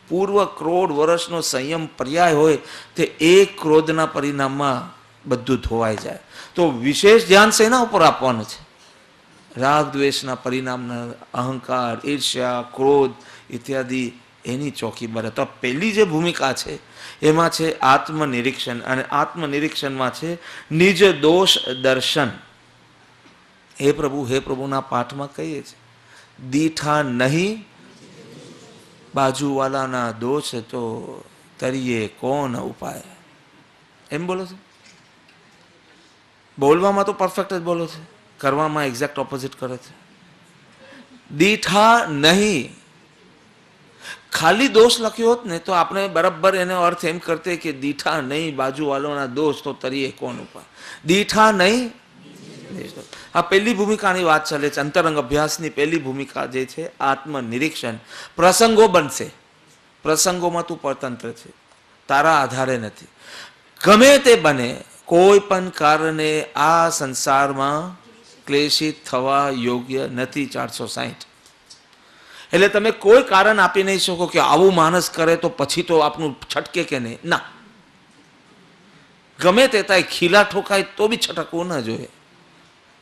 પૂર્વ ક્રોધ વર્ષનો સંયમ પર્યાય હોય તે એક ક્રોધના પરિણામમાં બધું ધોવાઈ જાય. તો વિશેષ ધ્યાન શેના ઉપર આપવાનું છે? રાગ દ્વેષના પરિણામના, અહંકાર, ઈર્ષ્યા, ક્રોધ ઇત્યાદિ એની ચોકી બરે. તો પહેલી જે ભૂમિકા છે એમાં છે આત્મનિરીક્ષણ, અને આત્મનિરીક્ષણમાં છે નિજ દોષ દર્શન. હે પ્રભુના પાઠમાં કહીએ છીએ, દીઠા નહીં બાજુવાલાના દોષ તો તરીએ કોણ ઉપાય. એમ બોલો છો. બોલવામાં તો પરફેક્ટ જ બોલો છે, કરવામાં એક્ઝેક્ટ ઓપોઝિટ કરે છે. દીઠા નહીં, ખાલી દોષ લખ્યો હોત ને તો આપણે બરાબર એનો અર્થ એમ કરતે કે દીઠા નહીં બાજુવાલોના દોષ તો તરીએ કોણ ઉપાય. દીઠા નહીં, આ પહેલી ભૂમિકાની વાત ચાલે છે. અંતરંગ અભ્યાસની પહેલી ભૂમિકા જે છે આત્મનિરીક્ષણ. પ્રસંગો બનશે, પ્રસંગોમાં તું પરતંત્ર છે, તારા આધારે નથી. ગમે તે બને, કોઈ પણ કારણે આ સંસારમાં ક્લેશિત થવા યોગ્ય નથી. 460. એટલે તમે કોઈ કારણ આપી નહીં શકો કે આવું માણસ કરે તો પછી તો આપનું છટકે કે નહીં. ના, ગમે તે થાય, ખીલા ઠોકાય તો બી છટકવું ન જોઈએ.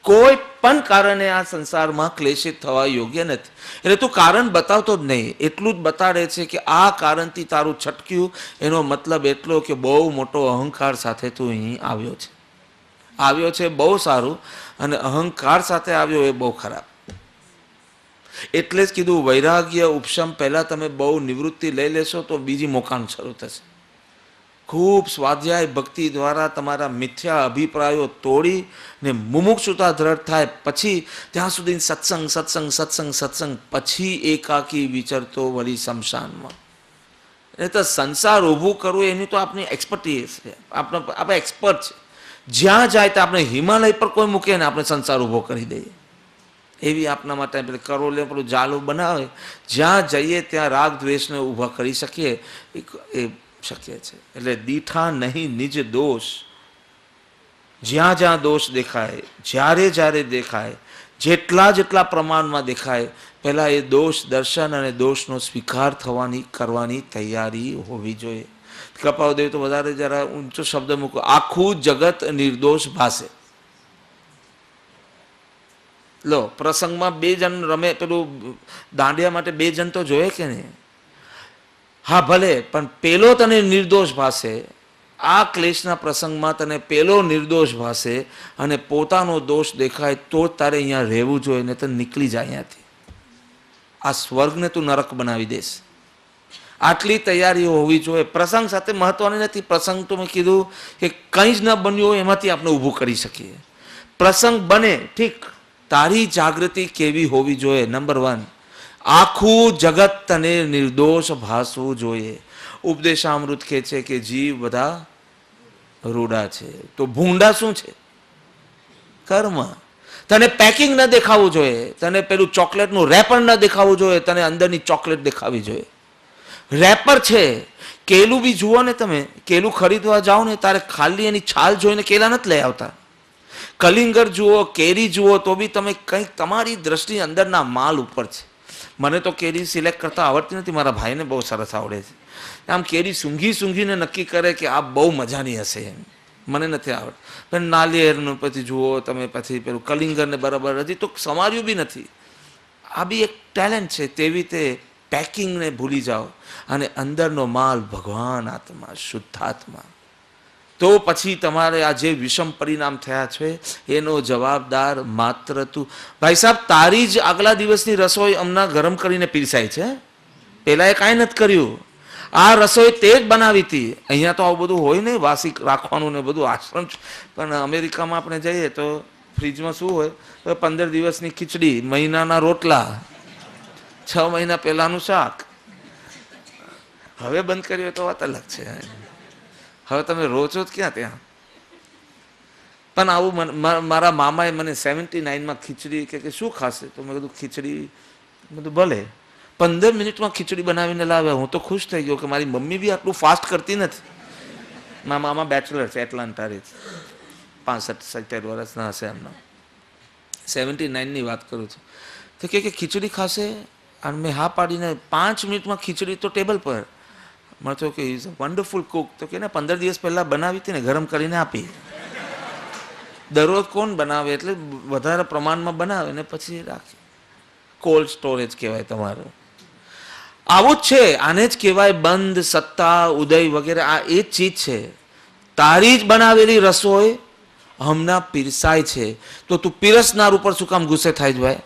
કોઈ પણ કારણે આ સંસારમાં ક્લેશિત થવા યોગ્ય નથી. એટલે તું કારણ બતાવતો જ નહીં, એટલું જ બતાડે છે કે આ કારણથી તારું છટક્યું. એનો મતલબ એટલો કે બહુ મોટો અહંકાર સાથે તું અહીં આવ્યો છે બહુ સારું, અને અહંકાર સાથે આવ્યો એ બહુ ખરાબ. એટલે જ કીધું વૈરાગ્ય ઉપશમ પહેલા તમે બહુ નિવૃત્તિ લઈ લેશો તો બીજી મોકાન શરૂ થશે. ખૂબ સ્વાધ્યાય ભક્તિ દ્વારા તમારા મિથ્યા અભિપ્રાયો તોડી ને મુમુક્ષુતા દ્રઢ થાય પછી ત્યાં સુધી સત્સંગ પછી એકાકી વિચરતો વળી શમશાનમાં. એ તો સંસાર ઊભું કરવું એની તો આપણી એક્સપર્ટીઝ છે, આપણે એક્સપર્ટ છે. જ્યાં જાય તો આપણે હિમાલય પર કોઈ મૂકે ને આપણે સંસાર ઊભો કરી દઈએ. એવી આપણા માટે કરોલે પેલું જાલું બનાવે, જ્યાં જઈએ ત્યાં રાગ દ્વેષને ઊભા કરી શકીએ એ શક્ય છે. એટલે દીઠા નહીં નિજ દોષ. જ્યાં જ્યાં દોષ દેખાય, જ્યારે દેખાય, જેટલા પ્રમાણમાં દેખાય, પહેલા એ દોષ દર્શન અને દોષનો સ્વીકાર કરવાની તૈયારી હોવી જોઈએ. કપાવદેવ તો વધારે જરા ઊંચો શબ્દ મૂકો, આખું જગત નિર્દોષ ભાસે. લો, પ્રસંગમાં 2 જણ રમે, પેલું દાંડિયા માટે 2 જણ તો જોઈએ કે નહીં? હા ભલે, પણ પેલો તને નિર્દોષ ભાસે. આ ક્લેશના પ્રસંગમાં તને પેલો નિર્દોષ ભાસે અને પોતાનો દોષ દેખાય તો જ તારે અહીંયા રહેવું જોઈએ, ને તો નીકળી જાય અહીંયાથી. આ સ્વર્ગને તું નરક બનાવી દેશ. આટલી તૈયારીઓ હોવી જોઈએ. પ્રસંગ સાથે મહત્વની નથી. પ્રસંગ તો મેં કીધું કે કંઈ જ ન બન્યું હોય એમાંથી આપણે ઊભું કરી શકીએ. પ્રસંગ બને ઠીક, તારી જાગૃતિ કેવી હોવી જોઈએ? નંબર 1, આખું જગત તને નિર્દોષ ભાસવું જોઈએ. ઉપદેશામૃત કહે છે કે જીવ બધા રૂડા છે, તો ભૂંડા શું છે? કર્મ. તને પેકિંગ ન દેખાવું જોઈએ, તને પેલું ચોકલેટનું રેપર ન દેખાવું જોઈએ, તને અંદરની ચોકલેટ દેખાવી જોઈએ. રેપર છે. કેલું બી જુઓ ને, તમે કેલું ખરીદવા જાઓ ને તારે ખાલી એની છાલ જોઈને કેલા નથી લઈ આવતા. કલિંગર જુઓ, કેરી જુઓ, તો બી તમે કંઈક તમારી દ્રષ્ટિ અંદરના માલ ઉપર છે. મને તો કેરી સિલેક્ટ કરતા આવડતી નથી, મારા ભાઈને બહુ સરસ આવડે છે. આમ કેરી સૂંઘીને નક્કી કરે કે આ બહુ મજાની હશે એમ. મને નથી આવડતું. પણ નાળિયેરનું પછી જુઓ તમે, પછી પેલું કલિંગરને બરાબર હજી તો સમાર્યું બી નથી. આ બી એક ટેલેન્ટ છે. તેવી રીતે પેકિંગને ભૂલી જાઓ અને અંદરનો માલ ભગવાન આત્મા, શુદ્ધાત્મા, તો પછી તમારે આ જે વિષમ પરિણામ થયા છે એનો જવાબદાર માત્ર તું. ભાઈ સાહેબ, તારી જ આગલા દિવસની રસોઈ હમણાં ગરમ કરીને પીરસાય છે. પેલા એ કાંઈ નથી કર્યું. આ રસોઈ તે જ બનાવી હતી. અહીંયા તો આવું બધું હોય ને, વાસી રાખવાનું ને બધું આશ્રમ. પણ અમેરિકામાં આપણે જઈએ તો ફ્રીજમાં શું હોય? તો 15 દિવસની ખીચડી, મહિનાના રોટલા, 6 મહિના પહેલાનું શાક. હવે બંધ કર્યું તો વાત અલગ છે. હવે તમે રહો છો ક્યાં ત્યાં? પણ આવું મારા મામાએ મને 79માં ખીચડી કે શું ખાશે? તો મેં કીધું ખીચડી. બધું ભલે 15 મિનિટમાં ખીચડી બનાવીને લાવ્યા. હું તો ખુશ થઈ ગયો કે મારી મમ્મી બી આટલું ફાસ્ટ કરતી નથી. મારા મામા બેચલર છે, એટલાન્ટા રહે છે, 65-70 વર્ષના હશે એમના. 79ની વાત કરું છું. તો કે ખીચડી ખાશે? અને મેં હા પાડીને 5 મિનિટમાં ખીચડી તો ટેબલ પર. મને તો કે ઇઝ અ વન્ડરફુલ કુક. તો કે 15 દિવસ પહેલાં બનાવી હતી ને, ગરમ કરીને આપી. દરરોજ કોણ બનાવે? એટલે વધારે પ્રમાણમાં બનાવે ને પછી રાખે. કોલ્ડ સ્ટોરેજ કહેવાય તમારું. આવું જ છે. આને જ કહેવાય બંધ, સત્તા, ઉદય વગેરે. આ એ જ ચીજ છે. તારી જ બનાવેલી રસોઈ હમણાં પીરસાય છે, તો તું પીરસનાર ઉપર શું કામ ગુસ્સે થાય જ ભાઈ?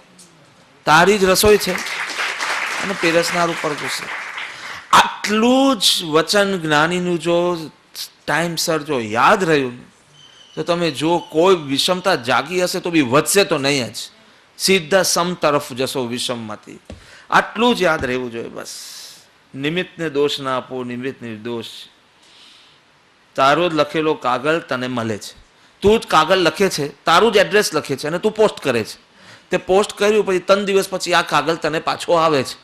તારી જ રસોઈ છે અને પીરસનાર ઉપર ગુસ્સે. આટલું જ વચન જ્ઞાનીનું જો ટાઈમસર જો યાદ રહ્યું તો તમે જો કોઈ વિષમતા જાગી હશે તો બી વધશે તો નહીં જ. સીધા સમ તરફ જશો વિષમમાંથી. આટલું જ યાદ રહેવું જોઈએ બસ. નિમિત્તને દોષ ના આપો, નિમિત્ત નિર્દોષ. તારો જ લખેલો કાગળ તને મળે છે. તું જ કાગળ લખે છે, તારું જ એડ્રેસ લખે છે અને તું પોસ્ટ કરે છે. તે પોસ્ટ કર્યું પછી 3 દિવસ પછી આ કાગળ તને પાછો આવે છે.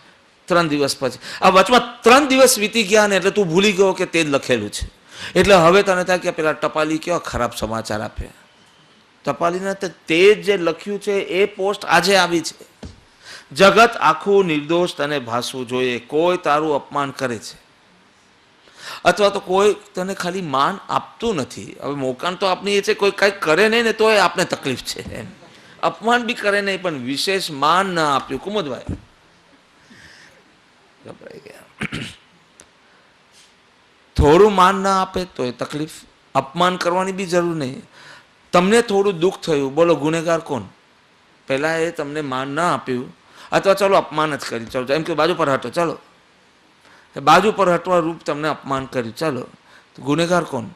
3 દિવસ પછી. આ વચમાં 3 દિવસ વીતી ગયા ને એટલે તું ભૂલી ગયો કે તે જ લખેલું છે. એટલે હવે તને થાય કે પેલા ટપાલી કેવા ખરાબ સમાચાર આપે. ટપાલીને તે જે લખ્યું છે એ પોસ્ટ આજે આવી છે. જગત આખું નિર્દોષ તને ભાસવું જોઈએ. કોઈ તારું અપમાન કરે છે અથવા તો કોઈ તને ખાલી માન આપતું નથી. હવે મોકાન તો આપની એ છે, કોઈ કંઈક કરે નહીં ને તો એ આપને તકલીફ છે. અપમાન બી કરે નહીં પણ વિશેષ માન ના આપ્યું. કુમુદભાઈ ગભરાઈ ગયા. થોડું માન ના આપે તો એ તકલીફ. અપમાન કરવાની બી જરૂર નહીં. તમને થોડું દુઃખ થયું, બોલો ગુનેગાર કોણ? પહેલા એ તમને માન ના આપ્યું અથવા ચલો અપમાન જ કર્યું, ચલો એમ કે બાજુ પર હટો, ચલો બાજુ પર હટવા રૂપ તમને અપમાન કર્યું, ચાલો તો ગુનેગાર કોણ?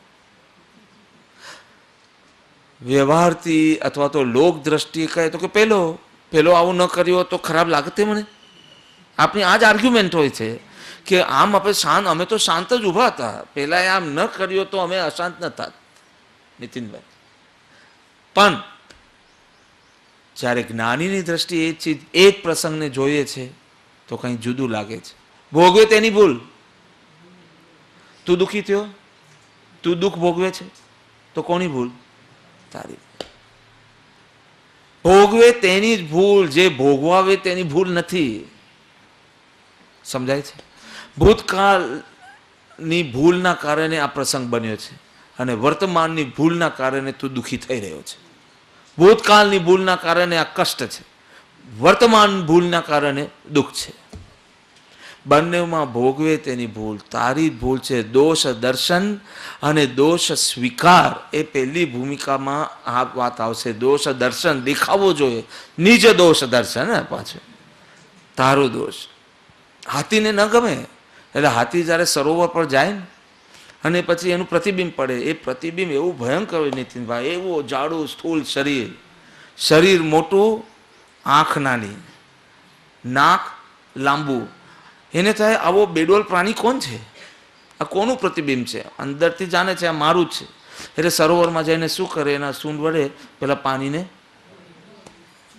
વ્યવહારથી અથવા તો લોક દ્રષ્ટિએ કહે તો કે પેલો આવું ન કર્યો તો ખરાબ લાગતે મને. આપણી આ જ આર્ગ્યુમેન્ટ હોય છે કે આમ અમે તો શાંત જ ઊભા હતા, પેલા આમ ન કર્યો તો અમે અશાંત ન થાત. નીતિનભાઈ, પણ જ્યારે જ્ઞાનીની દ્રષ્ટિએ એ ચીજ, એ જ પ્રસંગને જોઈએ છે તો કંઈ જુદું લાગે છે. ભોગવે તેની ભૂલ. તું દુઃખી થયો, તું દુઃખ ભોગવે છે તો કોની ભૂલ? તારી. ભોગવે તેની જ ભૂલ, જે ભોગવાવે તેની ભૂલ નથી. સમજાય છે? ભૂતકાળની ભૂલના કારણે આ પ્રસંગ બન્યો છે અને વર્તમાનની ભૂલના કારણે તું દુઃખી થઈ રહ્યો છે. ભૂતકાળની ભૂલના કારણે આ કષ્ટ છે, વર્તમાન ભૂલના કારણે દુઃખ છે. બંનેમાં ભોગવે તેની ભૂલ, તારી ભૂલ છે. દોષ દર્શન અને દોષ સ્વીકાર, એ પહેલી ભૂમિકામાં આ વાત આવશે. દોષ દર્શન દેખાવો જોઈએ, નિજ દોષ દર્શન. પાછળ તારો દોષ. હાથીને ન ગમે એટલે હાથી જ્યારે સરોવર પર જાય ને અને પછી એનું પ્રતિબિંબ પડે, એ પ્રતિબિંબ એવું ભયંકર હોય નીતિનભાઈ, એવું જાડું સ્થૂળ શરીર મોટું, આંખ નાની, નાક લાંબુ. એને થાય આવો બેડોલ પ્રાણી કોણ છે? આ કોનું પ્રતિબિંબ છે? અંદરથી જાણે છે આ મારું જ છે. એટલે સરોવરમાં જઈને શું કરે? એના સૂંઢ વડે પેલા પાણીને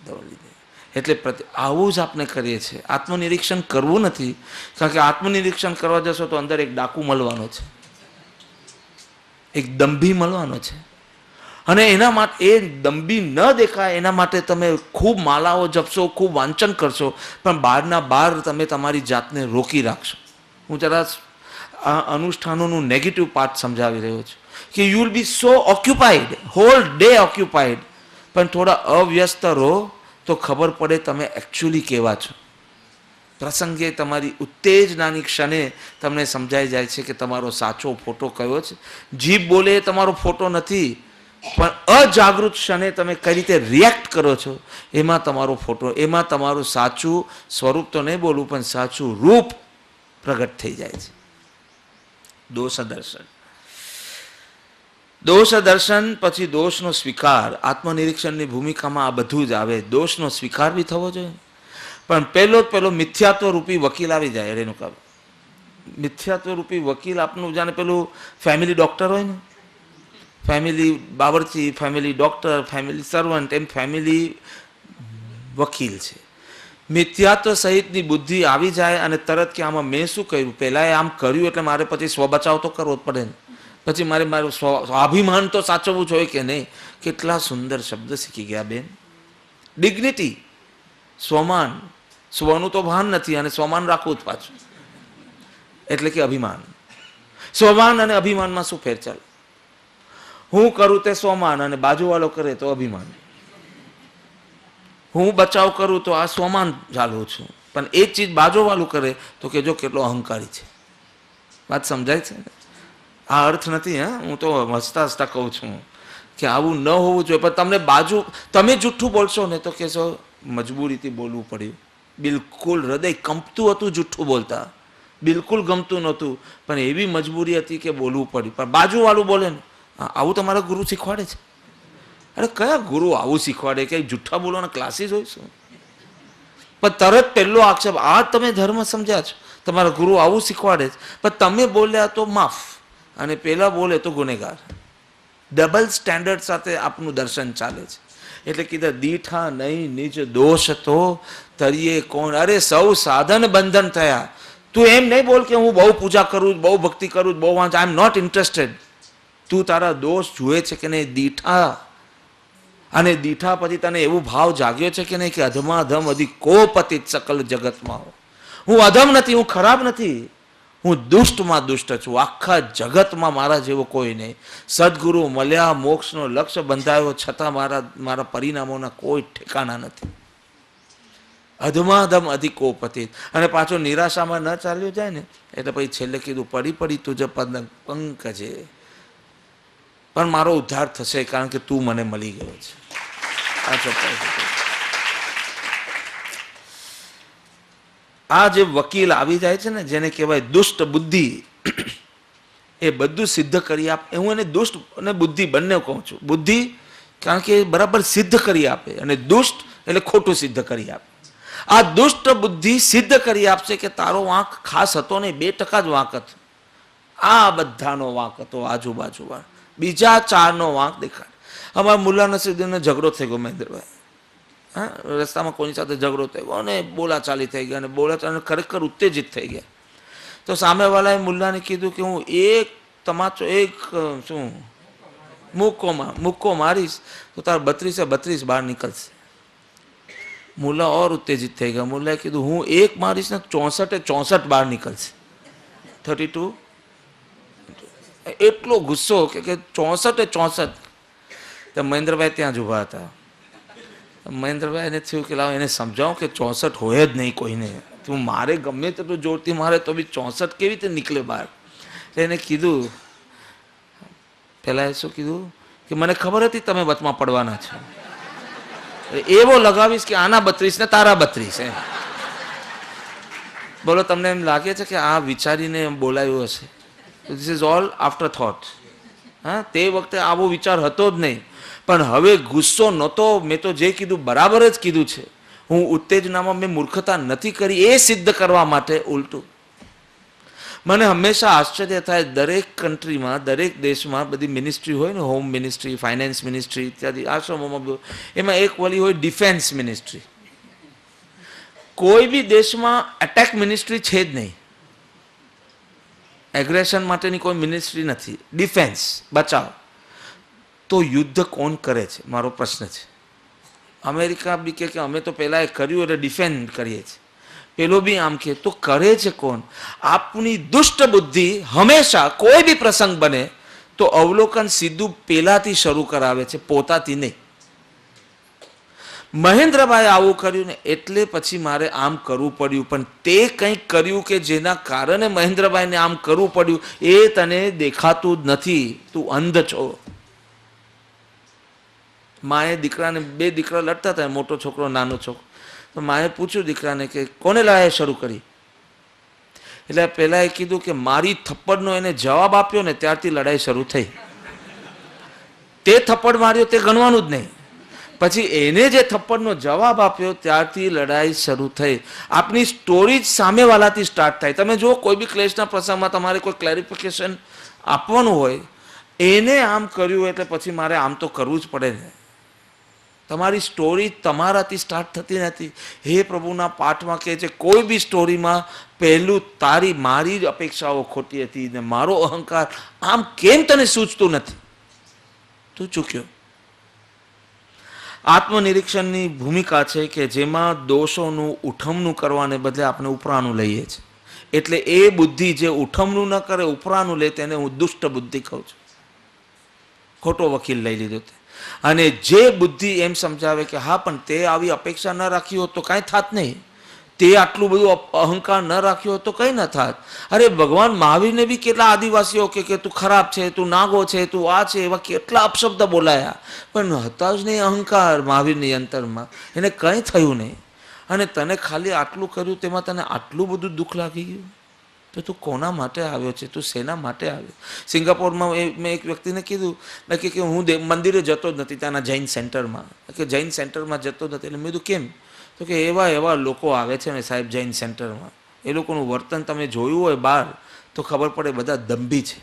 દોડી દે. એટલે આવું જ આપણે કરીએ છીએ. આત્મનિરીક્ષણ કરવું નથી, કારણ કે આત્મનિરીક્ષણ કરવા જશો તો અંદર એક ડાકુ મળવાનો છે, એક દંભી મળવાનો છે. અને એના માટે એ દંભી ન દેખાય એના માટે તમે ખૂબ માલાઓ જપશો, ખૂબ વાંચન કરશો, પણ બહારના બહાર તમે તમારી જાતને રોકી રાખશો. હું જરા આ અનુષ્ઠાનોનું નેગેટિવ પાર્ટ સમજાવી રહ્યો છું. કે you will be so occupied, hall day occupied, પણ થોડા અવ્યસ્ત રહો તો ખબર પડે તમે એકચ્યુઅલી કેવા છો. પ્રસંગે તમારી ઉત્તેજનાની ક્ષણે તમને સમજાઈ જાય છે કે તમારો સાચો ફોટો કયો છે. જીભ બોલે એ તમારો ફોટો નથી, પણ અજાગૃત ક્ષણે તમે કઈ રીતે રિએક્ટ કરો છો એમાં તમારો ફોટો, એમાં તમારું સાચું સ્વરૂપ તો નહીં બોલવું પણ સાચું રૂપ પ્રગટ થઈ જાય છે. દોષ દર્શન, દોષ દર્શન પછી દોષનો સ્વીકાર. આત્મનિરીક્ષણની ભૂમિકામાં આ બધું જ આવે. દોષનો સ્વીકાર બી થવો જોઈએ, પણ પહેલો મિથ્યાત્વ રૂપી વકીલ આવી જાય. રેણુકા, મિથ્યાત્વ રૂપી વકીલ આપનું જાણે પેલું ફેમિલી ડોક્ટર હોય ને, ફેમિલી બાવરચી, ફેમિલી ડોક્ટર, ફેમિલી સર્વન્ટ, એમ ફેમિલી વકીલ છે. મિથ્યાત્વ સહિતની બુદ્ધિ આવી જાય અને તરત કે આમાં મેં શું કર્યું, પહેલાં આમ કર્યું એટલે મારે પછી સ્વબચાવ તો કરવો જ પડે ને, પછી મારું સ્વાભિમાન તો સાચવવું જોઈએ કે નહીં. કેટલા સુંદર શબ્દ શીખી ગયા બેન. ડિગ્નિટી, સ્વમાન. સ્વનું તો ભાન નથી અને સ્વમાન રાખવું જ પાછું, એટલે કે અભિમાન. સ્વમાન અને અભિમાનમાં શું ફેર ચાલે? હું કરું તે સ્વમાન અને બાજુવાળો કરે તો અભિમાન. હું બચાવ કરું તો આ સ્વમાન ચાલુ છું, પણ એ ચીજ બાજુવાળું કરે તો કે જો કેટલો અહંકારી છે. વાત સમજાય છે? આ અર્થ નથી. હા, હું તો હસતા હસતા કહું છું કે આવું ન હોવું જોઈએ, પણ તમને તમે જુઠ્ઠું બોલશો ને તો કહેશો મજબૂરીથી બોલવું પડ્યું. બિલકુલ હૃદય કંપતું હતું જુઠ્ઠું બોલતા, બિલકુલ ગમતું નહોતું, પણ એવી મજબૂરી હતી કે બોલવું પડ્યું. પણ બાજુવાળું બોલે ને આવું તમારા ગુરુ શીખવાડે છે? અરે કયા ગુરુ આવું શીખવાડે કે જુઠ્ઠા બોલવાના ક્લાસીસ હોય શું? પણ તરત પહેલો આક્ષેપ, આ તમે ધર્મ સમજ્યા છો, તમારા ગુરુ આવું શીખવાડે છે, પણ તમે બોલ્યા તો માફ અને પેલા બોલે તો ગુનેગાર. ડબલ સ્ટેન્ડર્ડ સાથે આપનું દર્શન ચાલે છે. એટલે કીધા દીઠા નહીં નિજ દોષ તો તરીએ કોણ. અરે સૌ સાધન બંધન થયા. તું એમ નહીં બોલ કે હું બહુ પૂજા કરું, બહુ ભક્તિ કરું, બહુ વાંચ, આઈ એમ નોટ ઇન્ટરેસ્ટેડ. તું તારા દોષ જુએ છે કે નહીં? દીઠા. અને દીઠા પછી તને એવું ભાવ જાગ્યો છે કે નહીં કે અધમાધમ અધિક કો પતિત સકલ જગતમાં. હું અધમ નથી, હું ખરાબ નથી, હું દુષ્ટમાં દુષ્ટ છું. આખા જગતમાં મારા જેવો કોઈ નહીં. સદગુરુ મળ્યા, મોક્ષનો લક્ષ્ય બંધાયો, છતાં મારા પરિણામોના કોઈ ઠેકાણા નથી. અધમાધમ અધિકોપતિત. અને પાછો નિરાશામાં ન ચાલ્યો જાય ને એટલે પછી છેલ્લે કીધું પડી પડી તુજ પદ પંકજે, પણ મારો ઉદ્ધાર થશે કારણ કે તું મને મળી ગયો છે. આ જે વકીલ આવી જાય છે ને, જેને કહેવાય દુષ્ટ બુદ્ધિ, એ બધું સિદ્ધ કરી આપે. હું એને દુષ્ટ અને બુદ્ધિ બંને કહું છું. બુદ્ધિ કારણ કે બરાબર સિદ્ધ કરી આપે, અને દુષ્ટ એટલે ખોટું સિદ્ધ કરી આપે. આ દુષ્ટ બુદ્ધિ સિદ્ધ કરી આપશે કે તારો વાંક ખાસ હતો નહીં, 2% જ વાંક હતો, આ બધાનો વાંક હતો આજુબાજુમાં, બીજા 4નો વાંક દેખાડ. અમારા મુલ્લા નસીરુદ્દીનનો ઝઘડો થઈ ગયો મહેન્દ્રભાઈ. હા, રસ્તામાં કોઈની સાથે ઝઘડો થઈ ગયો અને બોલાચાલી થઈ ગઈ, અને બોલાચાલી ખરેખર ઉત્તેજિત થઈ ગયા. તો સામેવાળાએ મુલ્લાને કીધું કે હું એક તમાચો, એક શું મુક્કો મારીશ તો તારા 32 બહાર નીકળશે. મુલ્લા ઓર ઉત્તેજિત થઈ ગયા. મુલ્લાએ કીધું હું એક મારીશ ને 64 બહાર નીકળશે. 32. એટલો ગુસ્સો કે 64. તો મહેન્દ્રભાઈ ત્યાં જ ઊભા હતા. મહેન્દ્રભાઈ એને થયું કે લાવ એને સમજાવું કે 64 હોય જ નહીં કોઈને, તું મારે ગમે તેટલું જોરથી મારે તો બી 64 કેવી રીતે નીકળે બહાર. એને કીધું, પહેલાં શું કીધું કે મને ખબર હતી તમે વચમાં પડવાના છો, એવો લગાવીશ કે આના 32 ને તારા 32 એમ. બોલો, તમને એમ લાગે છે કે આ વિચારીને બોલાયું હશે? This is all after thought. હા, તે વખતે આવો વિચાર હતો જ નહીં, પણ હવે ગુસ્સો નહોતો. મેં તો જે કીધું બરાબર જ કીધું છે. હું ઉત્તેજનામાં મેં મૂર્ખતા નથી કરી એ સિદ્ધ કરવા માટે ઉલટું. મને હંમેશા આશ્ચર્ય થાય, દરેક કન્ટ્રીમાં, દરેક દેશમાં બધી મિનિસ્ટ્રી હોય ને, હોમ મિનિસ્ટ્રી, ફાઇનાન્સ મિનિસ્ટ્રી ઇત્યાદિ આશ્રમોમાં, એમાં એક વળી હોય ડિફેન્સ મિનિસ્ટ્રી. કોઈ બી દેશમાં એટેક મિનિસ્ટ્રી છે જ નહીં. એગ્રેશન માટેની કોઈ મિનિસ્ટ્રી નથી. ડિફેન્સ, બચાવ. તો યુદ્ધ કોણ કરે છે મારો પ્રશ્ન છે. અમેરિકા બી કે અમે તો પહેલાં એ કર્યું એટલે ડિફેન્ડ કરીએ છીએ, પેલો બી આમ કે, તો કરે છે કોણ? આપની દુષ્ટ બુદ્ધિ હંમેશા કોઈ બી પ્રસંગ બને તો અવલોકન સીધું પેલાથી શરૂ કરાવે છે, પોતાથી નહીં. મહેન્દ્રભાઈ આવું કર્યું ને એટલે પછી મારે આમ કરવું પડ્યું, પણ તે કંઈક કર્યું કે જેના કારણે મહેન્દ્રભાઈને આમ કરવું પડ્યું એ તને દેખાતું જ નથી, તું અંધ છો. માએ દીકરાને, બે દીકરા લડતા હતા, મોટો છોકરો નાનો છોકરો, તો માએ પૂછ્યું દીકરાને કે કોને લડાઈ શરૂ કરી? એટલે પહેલા એ કીધું કે મારી થપ્પડનો એને જવાબ આપ્યો ને ત્યારથી લડાઈ શરૂ થઈ. તે થપ્પડ માર્યો તે ગણવાનું જ નહીં, પછી એને જે થપ્પડનો જવાબ આપ્યો ત્યારથી લડાઈ શરૂ થઈ. આપની સ્ટોરી જ સામેવાલાથી સ્ટાર્ટ થાય. તમે જુઓ, કોઈ બી ક્લેશના પ્રસંગમાં તમારે કોઈ ક્લેરિફિકેશન આપવાનું હોય, એને આમ કર્યું એટલે પછી મારે આમ તો કરવું જ પડે ને. તમારી સ્ટોરી તમારાથી સ્ટાર્ટ થતી નથી. હે પ્રભુના પાઠમાં કહે છે, કોઈ બી સ્ટોરીમાં પહેલું મારી જ અપેક્ષાઓ ખોટી હતી ને મારો અહંકાર આમ કેમ તને સૂચતું નથી, તું ચૂક્યો. આત્મનિરીક્ષણની ભૂમિકા છે કે જેમાં દોષોનું ઉઠમણું કરવાને બદલે આપણે ઉપરાનું લઈએ છીએ. એટલે એ બુદ્ધિ જે ઉઠમણું ન કરે, ઉપરાનું લે, તેને હું દુષ્ટ બુદ્ધિ કહું છું. ખોટો વકીલ લઈ લીધો તે. અને જે બુદ્ધિ એમ સમજાવે કે હા પણ તે આવી અપેક્ષા ન રાખી હોત તો કાંઈ થાત નહીં, તે આટલું બધું અહંકાર ન રાખ્યો હોત તો કંઈ ન થાત. અરે ભગવાન મહાવીરને બી કેટલા આદિવાસીઓ કે તું ખરાબ છે, તું નાગો છે, તું આ છે, એવા કેટલા અપશબ્દ બોલાયા, પણ હતા જ નહીં અહંકાર મહાવીરની અંતરમાં, એને કંઈ થયું નહીં. અને તને ખાલી આટલું કર્યું તેમાં તને આટલું બધું દુઃખ લાગી ગયું, તો તું કોના માટે આવ્યો છે, તું શેના માટે આવ્યો? સિંગાપોરમાં મેં એક વ્યક્તિને કીધું કે હું મંદિરે જતો જ નથી, ત્યાંના જૈન સેન્ટરમાં, કે જૈન સેન્ટરમાં જતો નથી. એટલે મેં કીધું કેમ? તો કે એવા લોકો આવે છે ને સાહેબ જૈન સેન્ટરમાં, એ લોકોનું વર્તન તમે જોયું હોય બહાર તો ખબર પડે બધા દંભી છે,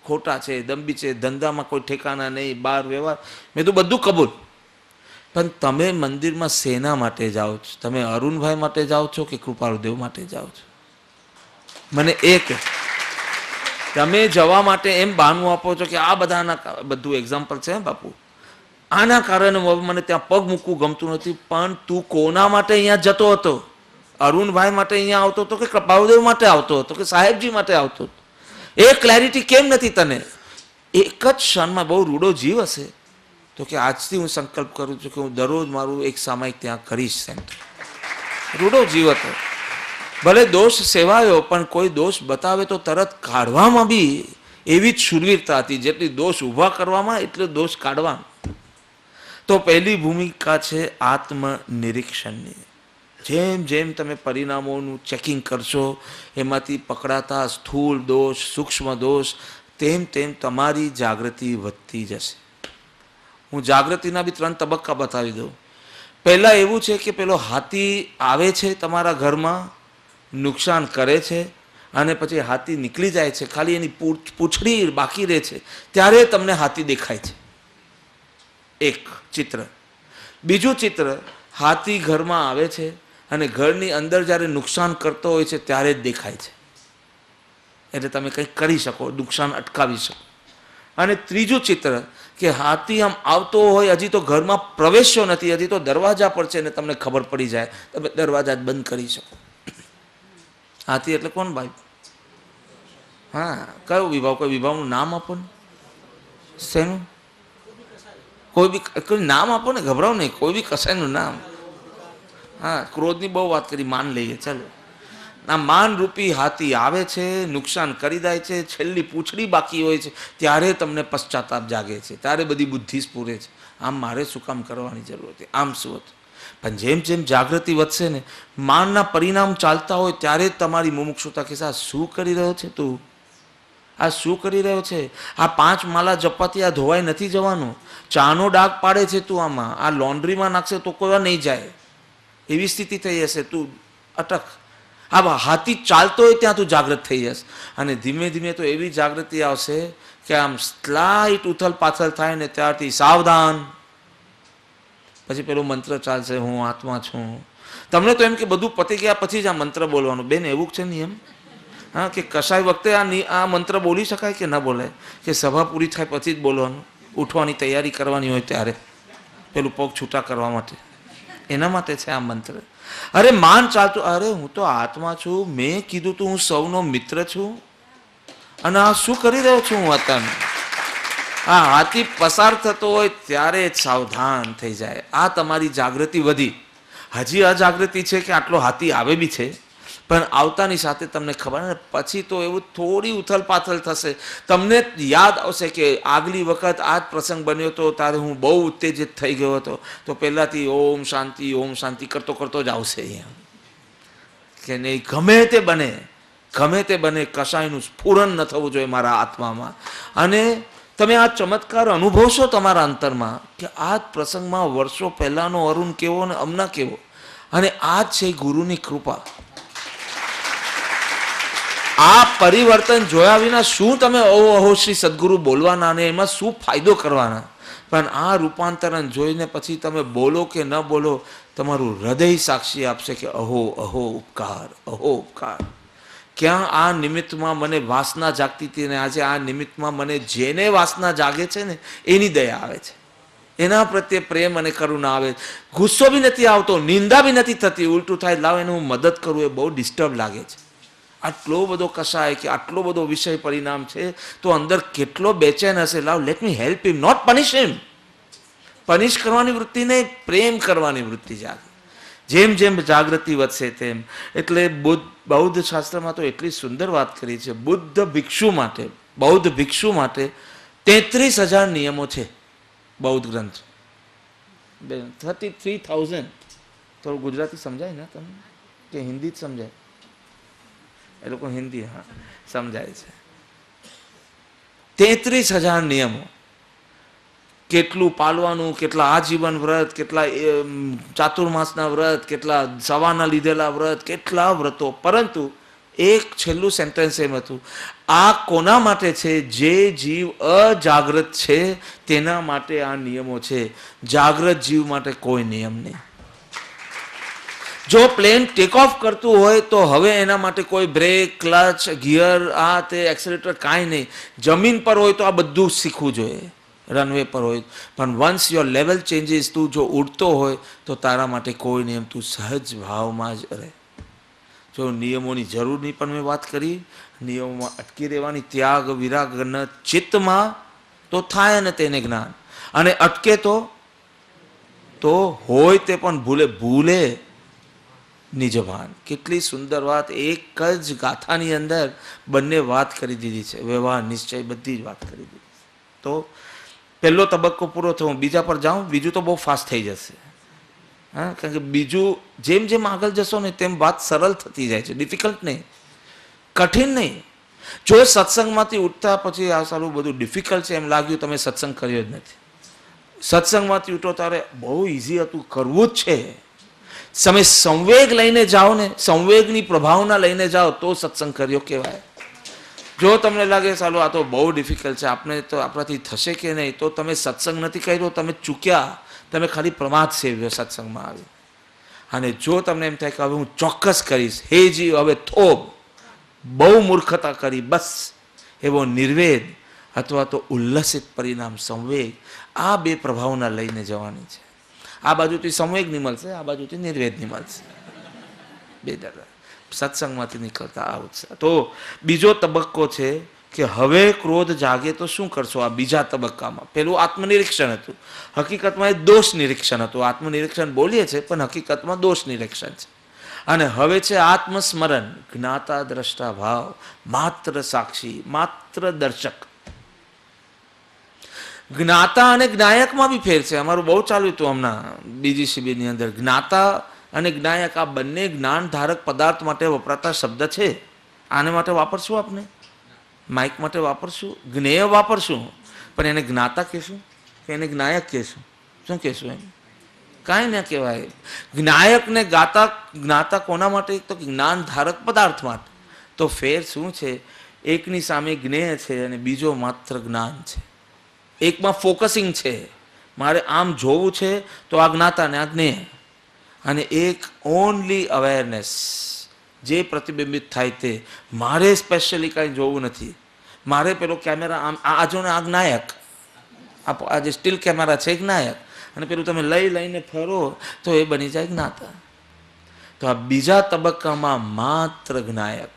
ખોટા છે, દંભી છે, ધંધામાં કોઈ ઠેકાના નહીં, બહાર વ્યવહાર. મેં તો બધું કબૂલ, પણ તમે મંદિરમાં શેના માટે જાઓ છો? તમે અરુણભાઈ માટે જાઓ છો કે કૃપાળુદેવ માટે જાઓ છો? મને એક તમે જવા માટે એમ બહાનું આપો છો કે આ બધાના બધું એક્ઝામ્પલ છે બાપુ, આના કારણે મને ત્યાં પગ મૂકવું ગમતું નથી. પણ તું કોના માટે અહીંયા જતો હતો? અરુણભાઈ માટે અહીંયા આવતો હતો કે કૃપાળુદેવ માટે આવતો હતો કે સાહેબજી માટે આવતો હતો? એ ક્લેરિટી કેમ નથી તને? એક જ ક્ષણમાં બહુ રૂડો જીવ હશે તો કે આજથી હું સંકલ્પ કરું છું કે હું દરરોજ મારું એક સામાયિક ત્યાં કરીશ સેન્ટર. રૂડો જીવ હતો, ભલે દોષ સેવાયો પણ કોઈ દોષ બતાવે તો તરત કાઢવામાં બી એવી જ શૂરવીરતા હતી, જેટલી દોષ ઊભા કરવામાં એટલે દોષ કાઢવા. તો પહેલી ભૂમિકા છે આત્મનિરીક્ષણની. જેમ જેમ તમે પરિણામોનું ચેકિંગ કરશો, એમાંથી પકડાતા સ્થૂળ દોષ, સૂક્ષ્મ દોષ, તેમ તેમ તમારી જાગૃતિ વધતી જશે. હું જાગૃતિના બી 3 તબક્કા બતાવી દઉં. પહેલાં એવું છે કે પેલો હાથી આવે છે તમારા ઘરમાં, નુકસાન કરે છે, અને પછી હાથી નીકળી જાય છે, ખાલી એની પૂંછડી બાકી રહે છે, ત્યારે તમને હાથી દેખાય છે. એક ચિત્ર. બીજું ચિત્ર, હાથી ઘરમાં આવે છે અને ઘરની અંદર જ્યારે નુકસાન કરતો હોય છે ત્યારે જ દેખાય છે, એટલે તમે કંઈક કરી શકો, નુકસાન અટકાવી શકો. અને ત્રીજું ચિત્ર કે હાથી આમ આવતો હોય, હજી તો ઘરમાં પ્રવેશ્યો નથી, હજી તો દરવાજા પર છે ને તમને ખબર પડી જાય, તમે દરવાજા જ બંધ કરી શકો. હાથી એટલે કોણ ભાઈ? હા, કયો વિભાગ? કોઈ વિભાગનું નામ આપો ને. શેનું? કોઈ નામ આપો ને, ગભરાવ નહીં, કોઈ બી કસાયનું નામ. હા, ક્રોધની બહુ વાત કરી, માન લઈએ. ચાલો, આ માનરૂપી હાથી આવે છે, નુકસાન કરી દે છે, છેલ્લી પૂંછડી બાકી હોય છે, ત્યારે તમને પશ્ચાતાપ જાગે છે, ત્યારે બધી બુદ્ધિ સ્ફુરે છે, આમ મારે શું કામ કરવાની જરૂર હતી, આમ શું હતું. પણ જેમ જેમ જાગૃતિ વધશે ને, માનના પરિણામ ચાલતા હોય ત્યારે તમારી મુમુક્ષુતા કે આ શું કરી રહ્યો છે તું? આ શું કરી રહ્યો છે? આ 5 માલા જપવાથી આ ધોવાઈ નથી જવાનું. ચાનો ડાઘ પાડે છે તું, આમાં આ લોન્ડ્રીમાં નાખશે તો કોઈ નહીં જાય, એવી સ્થિતિ થઈ હશે. તું અટક. આ હાથી ચાલતો હોય ત્યાં તું જાગૃત થઈ જશે, અને ધીમે ધીમે તો એવી જાગૃતિ આવશે કે આમ સ્લાઇટ ઉથલ પાથલ થાય ને ત્યારથી સાવધાન. પછી પેલો મંત્ર ચાલશે, હું આત્મા છું. તમને તો એમ કે બધું પતી ગયા પછી જ આ મંત્ર બોલવાનું. બેન, એવું છે નિયમ? હા, કે કશાય વખતે આ મંત્ર બોલી શકાય કે ન બોલાય? કે સભા પૂરી થાય પછી જ બોલવાનું, ઉઠવાની તૈયારી કરવાની હોય ત્યારે, પેલું પગ છૂટા કરવા માટે. એના માટે છે આ મંત્ર. અરે માન ચાલતું, અરે હું તો આત્મા છું, મેં કીધું તું હું સૌનો મિત્ર છું, અને આ શું કરી રહ્યો છું હું અત્યારે? આ હાથી પસાર થતો હોય ત્યારે જ સાવધાન થઈ જાય. આ તમારી જાગૃતિ વધી. હજી અજાગૃતિ છે કે આટલો હાથી આવે બી છે, પણ આવતાની સાથે તમને ખબર ને પછી તો એવું થોડી ઉથલ પાથલ થશે. તમને યાદ આવશે કે આગલી વખત આ જ પ્રસંગ બન્યો હતો ત્યારે હું બહુ ઉત્તેજિત થઈ ગયો હતો. તો પહેલાંથી ઓમ શાંતિ કરતો કરતો જ આવશે અહીંયા કે નહીં. ગમે તે બને કશાયનું સ્ફુરન ન થવું જોઈએ મારા આત્મામાં. અને તમે આ ચમત્કાર અનુભવશો તમારા અંતરમાં કે આ જ પ્રસંગમાં વર્ષો પહેલાંનો અરુણ કેવો અને હમણાં કેવો. અને આ જ છે ગુરુની કૃપા. આ પરિવર્તન જોયા વિના શું તમે અહો શ્રી સદગુરુ બોલવાના અને એમાં શું ફાયદો કરવાના? પણ આ રૂપાંતરણ જોઈને પછી તમે બોલો કે ન બોલો, તમારું હૃદય સાક્ષી આપશે કે અહો ઉપકાર. ક્યાં આ નિમિત્તમાં મને વાસના જાગતી હતી ને આજે આ નિમિત્તમાં મને જેને વાસના જાગે છે ને એની દયા આવે છે, એના પ્રત્યે પ્રેમ અને કરુણા આવે. ગુસ્સો બી નથી આવતો, નિંદા બી નથી થતી. ઉલટું થાય લાવ એને હું મદદ કરું, એ બહુ ડિસ્ટર્બ લાગે છે. આટલો બધો કશાય કે આટલો બધો વિષય પરિણામ છે તો અંદર કેટલો બેચેન હશે. લાવ let me help him, not punish him. Punish કરવાની વૃત્તિ નહીં, પ્રેમ કરવાની વૃત્તિ જાગે. જેમ જેમ જાગૃતિ વધશે તેમ. એટલે બૌદ્ધ શાસ્ત્રમાં તો એટલી સુંદર વાત કરી છે. બૌદ્ધ ભિક્ષુ માટે 33,000 નિયમો છે. બૌદ્ધ ગ્રંથ 33,000. થોડું ગુજરાતી સમજાય ને તમને કે હિન્દી જ સમજાય? એ લોકો હિન્દી હા સમજાય છે. 33,000 નિયમો. કેટલું પાળવાનું, કેટલા આજીવન વ્રત, કેટલા ચાતુર્માસના વ્રત, કેટલા સવારના લીધેલા વ્રત, કેટલા વ્રતો. પરંતુ એક છેલ્લું સેન્ટેન્સ એમ હતું, આ કોના માટે છે? જે જીવ અજાગ્રત છે તેના માટે આ નિયમો છે. જાગ્રત જીવ માટે કોઈ નિયમ નહીં. જો પ્લેન ટેક ઓફ કરતું હોય તો હવે એના માટે કોઈ બ્રેક, ક્લચ, ગિયર, આ તે એક્સેલેટર કાંઈ નહીં. જમીન પર હોય તો આ બધું શીખવું જોઈએ, રનવે પર હોય. પણ વન્સ યોર લેવલ ચેન્જીસ, તું જો ઉડતો હોય તો તારા માટે કોઈ નિયમ, તું સહજ ભાવમાં જ રહે. જો નિયમોની જરૂર નહીં, પણ મેં વાત કરી નિયમોમાં અટકી રહેવાની, ત્યાગ વિરાગ ચિત્તમાં તો થાય ને તેને જ્ઞાન. અને અટકે તો હોય તે પણ ભૂલે નિજ ભાન. કેટલી સુંદર વાત! એક જ ગાથાની અંદર બંને વાત કરી દીધી છે. વ્યવહાર, નિશ્ચય, બધી જ વાત કરી દીધી. તો પહેલો તબક્કો પૂરો થયો. બીજા પર જાઉં, બીજું તો બહુ ફાસ્ટ થઈ જશે. હા, કારણ કે બીજું જેમ જેમ આગળ જશો ને તેમ વાત સરળ થતી જાય છે. ડિફિકલ્ટ નહીં, કઠિન નહીં. જો સત્સંગમાંથી ઉઠતા પછી આ સારું બધું ડિફિકલ્ટ છે એમ લાગ્યું, તમે સત્સંગ કર્યો જ નથી. સત્સંગમાંથી ઉઠો ત્યારે બહુ ઇઝી હતું, કરવું જ છે. તમે સંવેગ લઈને જાઓ ને, સંવેગની પ્રભાવના લઈને જાઓ તો સત્સંગ કર્યો કહેવાય. જો તમને લાગે ચાલો આ તો બહુ ડિફિકલ્ટ છે, આપણે તો આપણાથી થશે કે નહીં, તો તમે સત્સંગ નથી કર્યો, તમે ચૂક્યા. તમે ખાલી પ્રમાદ સેવ્યો સત્સંગમાં આવી. અને જો તમને એમ થાય કે હવે હું ચોક્કસ કરીશ, હે જી હવે થોભ, બહુ મૂર્ખતા કરી, બસ એવો નિર્વેદ અથવા તો ઉલ્લસિત પરિણામ સંવેગ, આ બે પ્રભાવના લઈને જવાની છે. આ બાજુથી સંવેગની મળશે, આ બાજુથી નિર્વેદની મળશે. બે દાદા સત્સંગમાંથી નીકળતા આ ઉત્સાહ. તો બીજો તબક્કો છે કે હવે ક્રોધ જાગે તો શું કરશો? આ બીજા તબક્કામાં પેલું આત્મનિરીક્ષણ હતું, હકીકતમાં એ દોષ નિરીક્ષણ હતું. આત્મનિરીક્ષણ બોલીએ છીએ પણ હકીકતમાં દોષ નિરીક્ષણ છે. અને હવે છે આત્મસ્મરણ, જ્ઞાતા દ્રષ્ટા ભાવ, માત્ર સાક્ષી, માત્ર દર્શક. જ્ઞાતા અને જ્ઞાયકમાં બી ફેર છે. અમારું બહુ ચાલ્યું હતું હમણાં બીજી શિબિરની અંદર. જ્ઞાતા અને જ્ઞાયક આ બંને જ્ઞાન ધારક પદાર્થ માટે વપરાતા શબ્દ છે. આને માટે વાપરશું, આપણે માઇક માટે વાપરશું, જ્ઞેય વાપરશું, પણ એને જ્ઞાતા કહેશું કે એને જ્ઞાયક કહેશું? શું કહેશું? એમ કાંઈ ના કહેવાય. જ્ઞાયક ને જ્ઞાતા કોના માટે? તો જ્ઞાન ધારક પદાર્થ માટે. તો ફેર શું છે? એકની સામે જ્ઞેય છે અને બીજો માત્ર જ્ઞાન છે. એકમાં ફોકસિંગ છે, મારે આમ જોવું છે તો આ જ્ઞાતા ને આ જ્ઞેય. અને એક ઓનલી અવેરનેસ, જે પ્રતિબિંબિત થાય તે. મારે સ્પેશિયલી કાંઈ જોવું નથી. મારે પેલો કેમેરા આમ આ જો ને આ જ્ઞાયક, આ જે સ્ટીલ કેમેરા છે જ્ઞાયક, અને પેલું તમે લઈને ફરો તો એ બની જાય જ્ઞાતા. તો આ બીજા તબક્કામાં માત્ર જ્ઞાયક,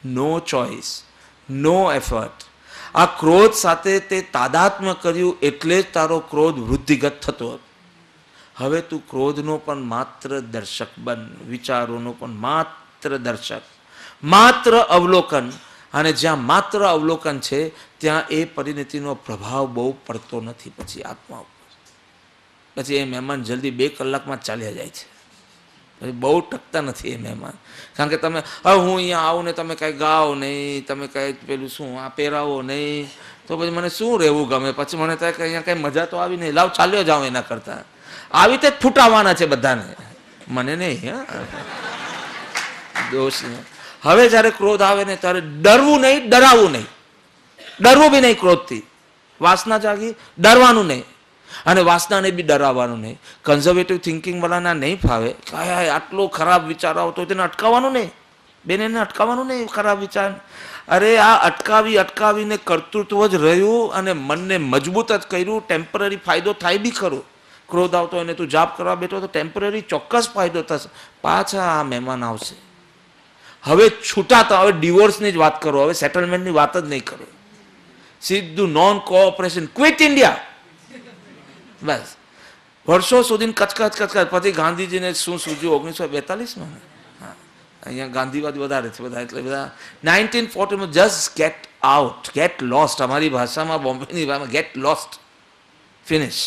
નો ચોઇસ, નો એફર્ટ. આ ક્રોધ સાથે તે તાદાત્મ્ય કર્યું એટલે જ તારો ક્રોધ વૃદ્ધિગત થતો હતો. હવે તું ક્રોધનો પણ માત્ર દર્શક બન, વિચારોનો પણ માત્ર દર્શક, માત્ર અવલોકન. અને જ્યાં માત્ર અવલોકન છે ત્યાં એ પરિણતિનો પ્રભાવ બહુ પડતો નથી પછી આત્મા ઉપર. પછી એ મહેમાન જલ્દી 2 કલાકમાં ચાલ્યા જાય છે. પછી બહુ ટકતા નથી એ મહેમાન. કારણ કે તમે હવે હું અહીંયા આવું ને તમે કાંઈ ગાઓ નહીં, તમે કાંઈ પેલું શું આ પહેરાવો નહીં, તો પછી મને શું રહેવું ગમે. પછી મને થાય કે અહીંયા કાંઈ મજા તો આવી નહીં, લાવ ચાલ્યો જાઉં એના કરતાં. આવી રીતે જ ફૂટાવાના છે બધાને, મને નહીં. દોષ નહીં. હવે જ્યારે ક્રોધ આવે ને ત્યારે ડરવું નહીં, ડરાવવું નહીં. ડરવું બી નહીં ક્રોધથી. વાસના જાગી, ડરવાનું નહીં. અને વાસનાને બી ડરાવવાનું નહીં. કન્ઝર્વેટિવ થિંકિંગ વાળાના નહીં ફાવે. આટલો ખરાબ વિચાર આવતો તેને અટકાવવાનું નહીં. બેન એને અટકાવવાનું નહીં ખરાબ વિચાર. અરે આ અટકાવીને કર્તૃત્વ જ રહ્યું અને મનને મજબૂત જ કર્યું. ટેમ્પરરી ફાયદો થાય બી ખરો. ક્રોધ આવતો એને તું જાપ કરવા બેઠો તો ટેમ્પરરી ચોક્કસ ફાયદો થશે. પાછા આ મહેમાન આવશે. હવે છૂટાતા, હવે ડિવોર્સની જ વાત કરો, હવે સેટલમેન્ટની વાત જ નહીં કરો. સીધું નોન કોઓપરેશન, ક્વિટ ઇન્ડિયા. બસ વર્ષો સુધી કચકચ. પછી ગાંધીજીને શું સૂઝ્યું 1942માં. હા, અહીંયા ગાંધીવાદ વધારે છે બધા, એટલે બધા 1940માં just get out, get lost. અમારી ભાષામાં, બોમ્બેની ભાષામાં ગેટ લોસ્ટ, ફિનિશ.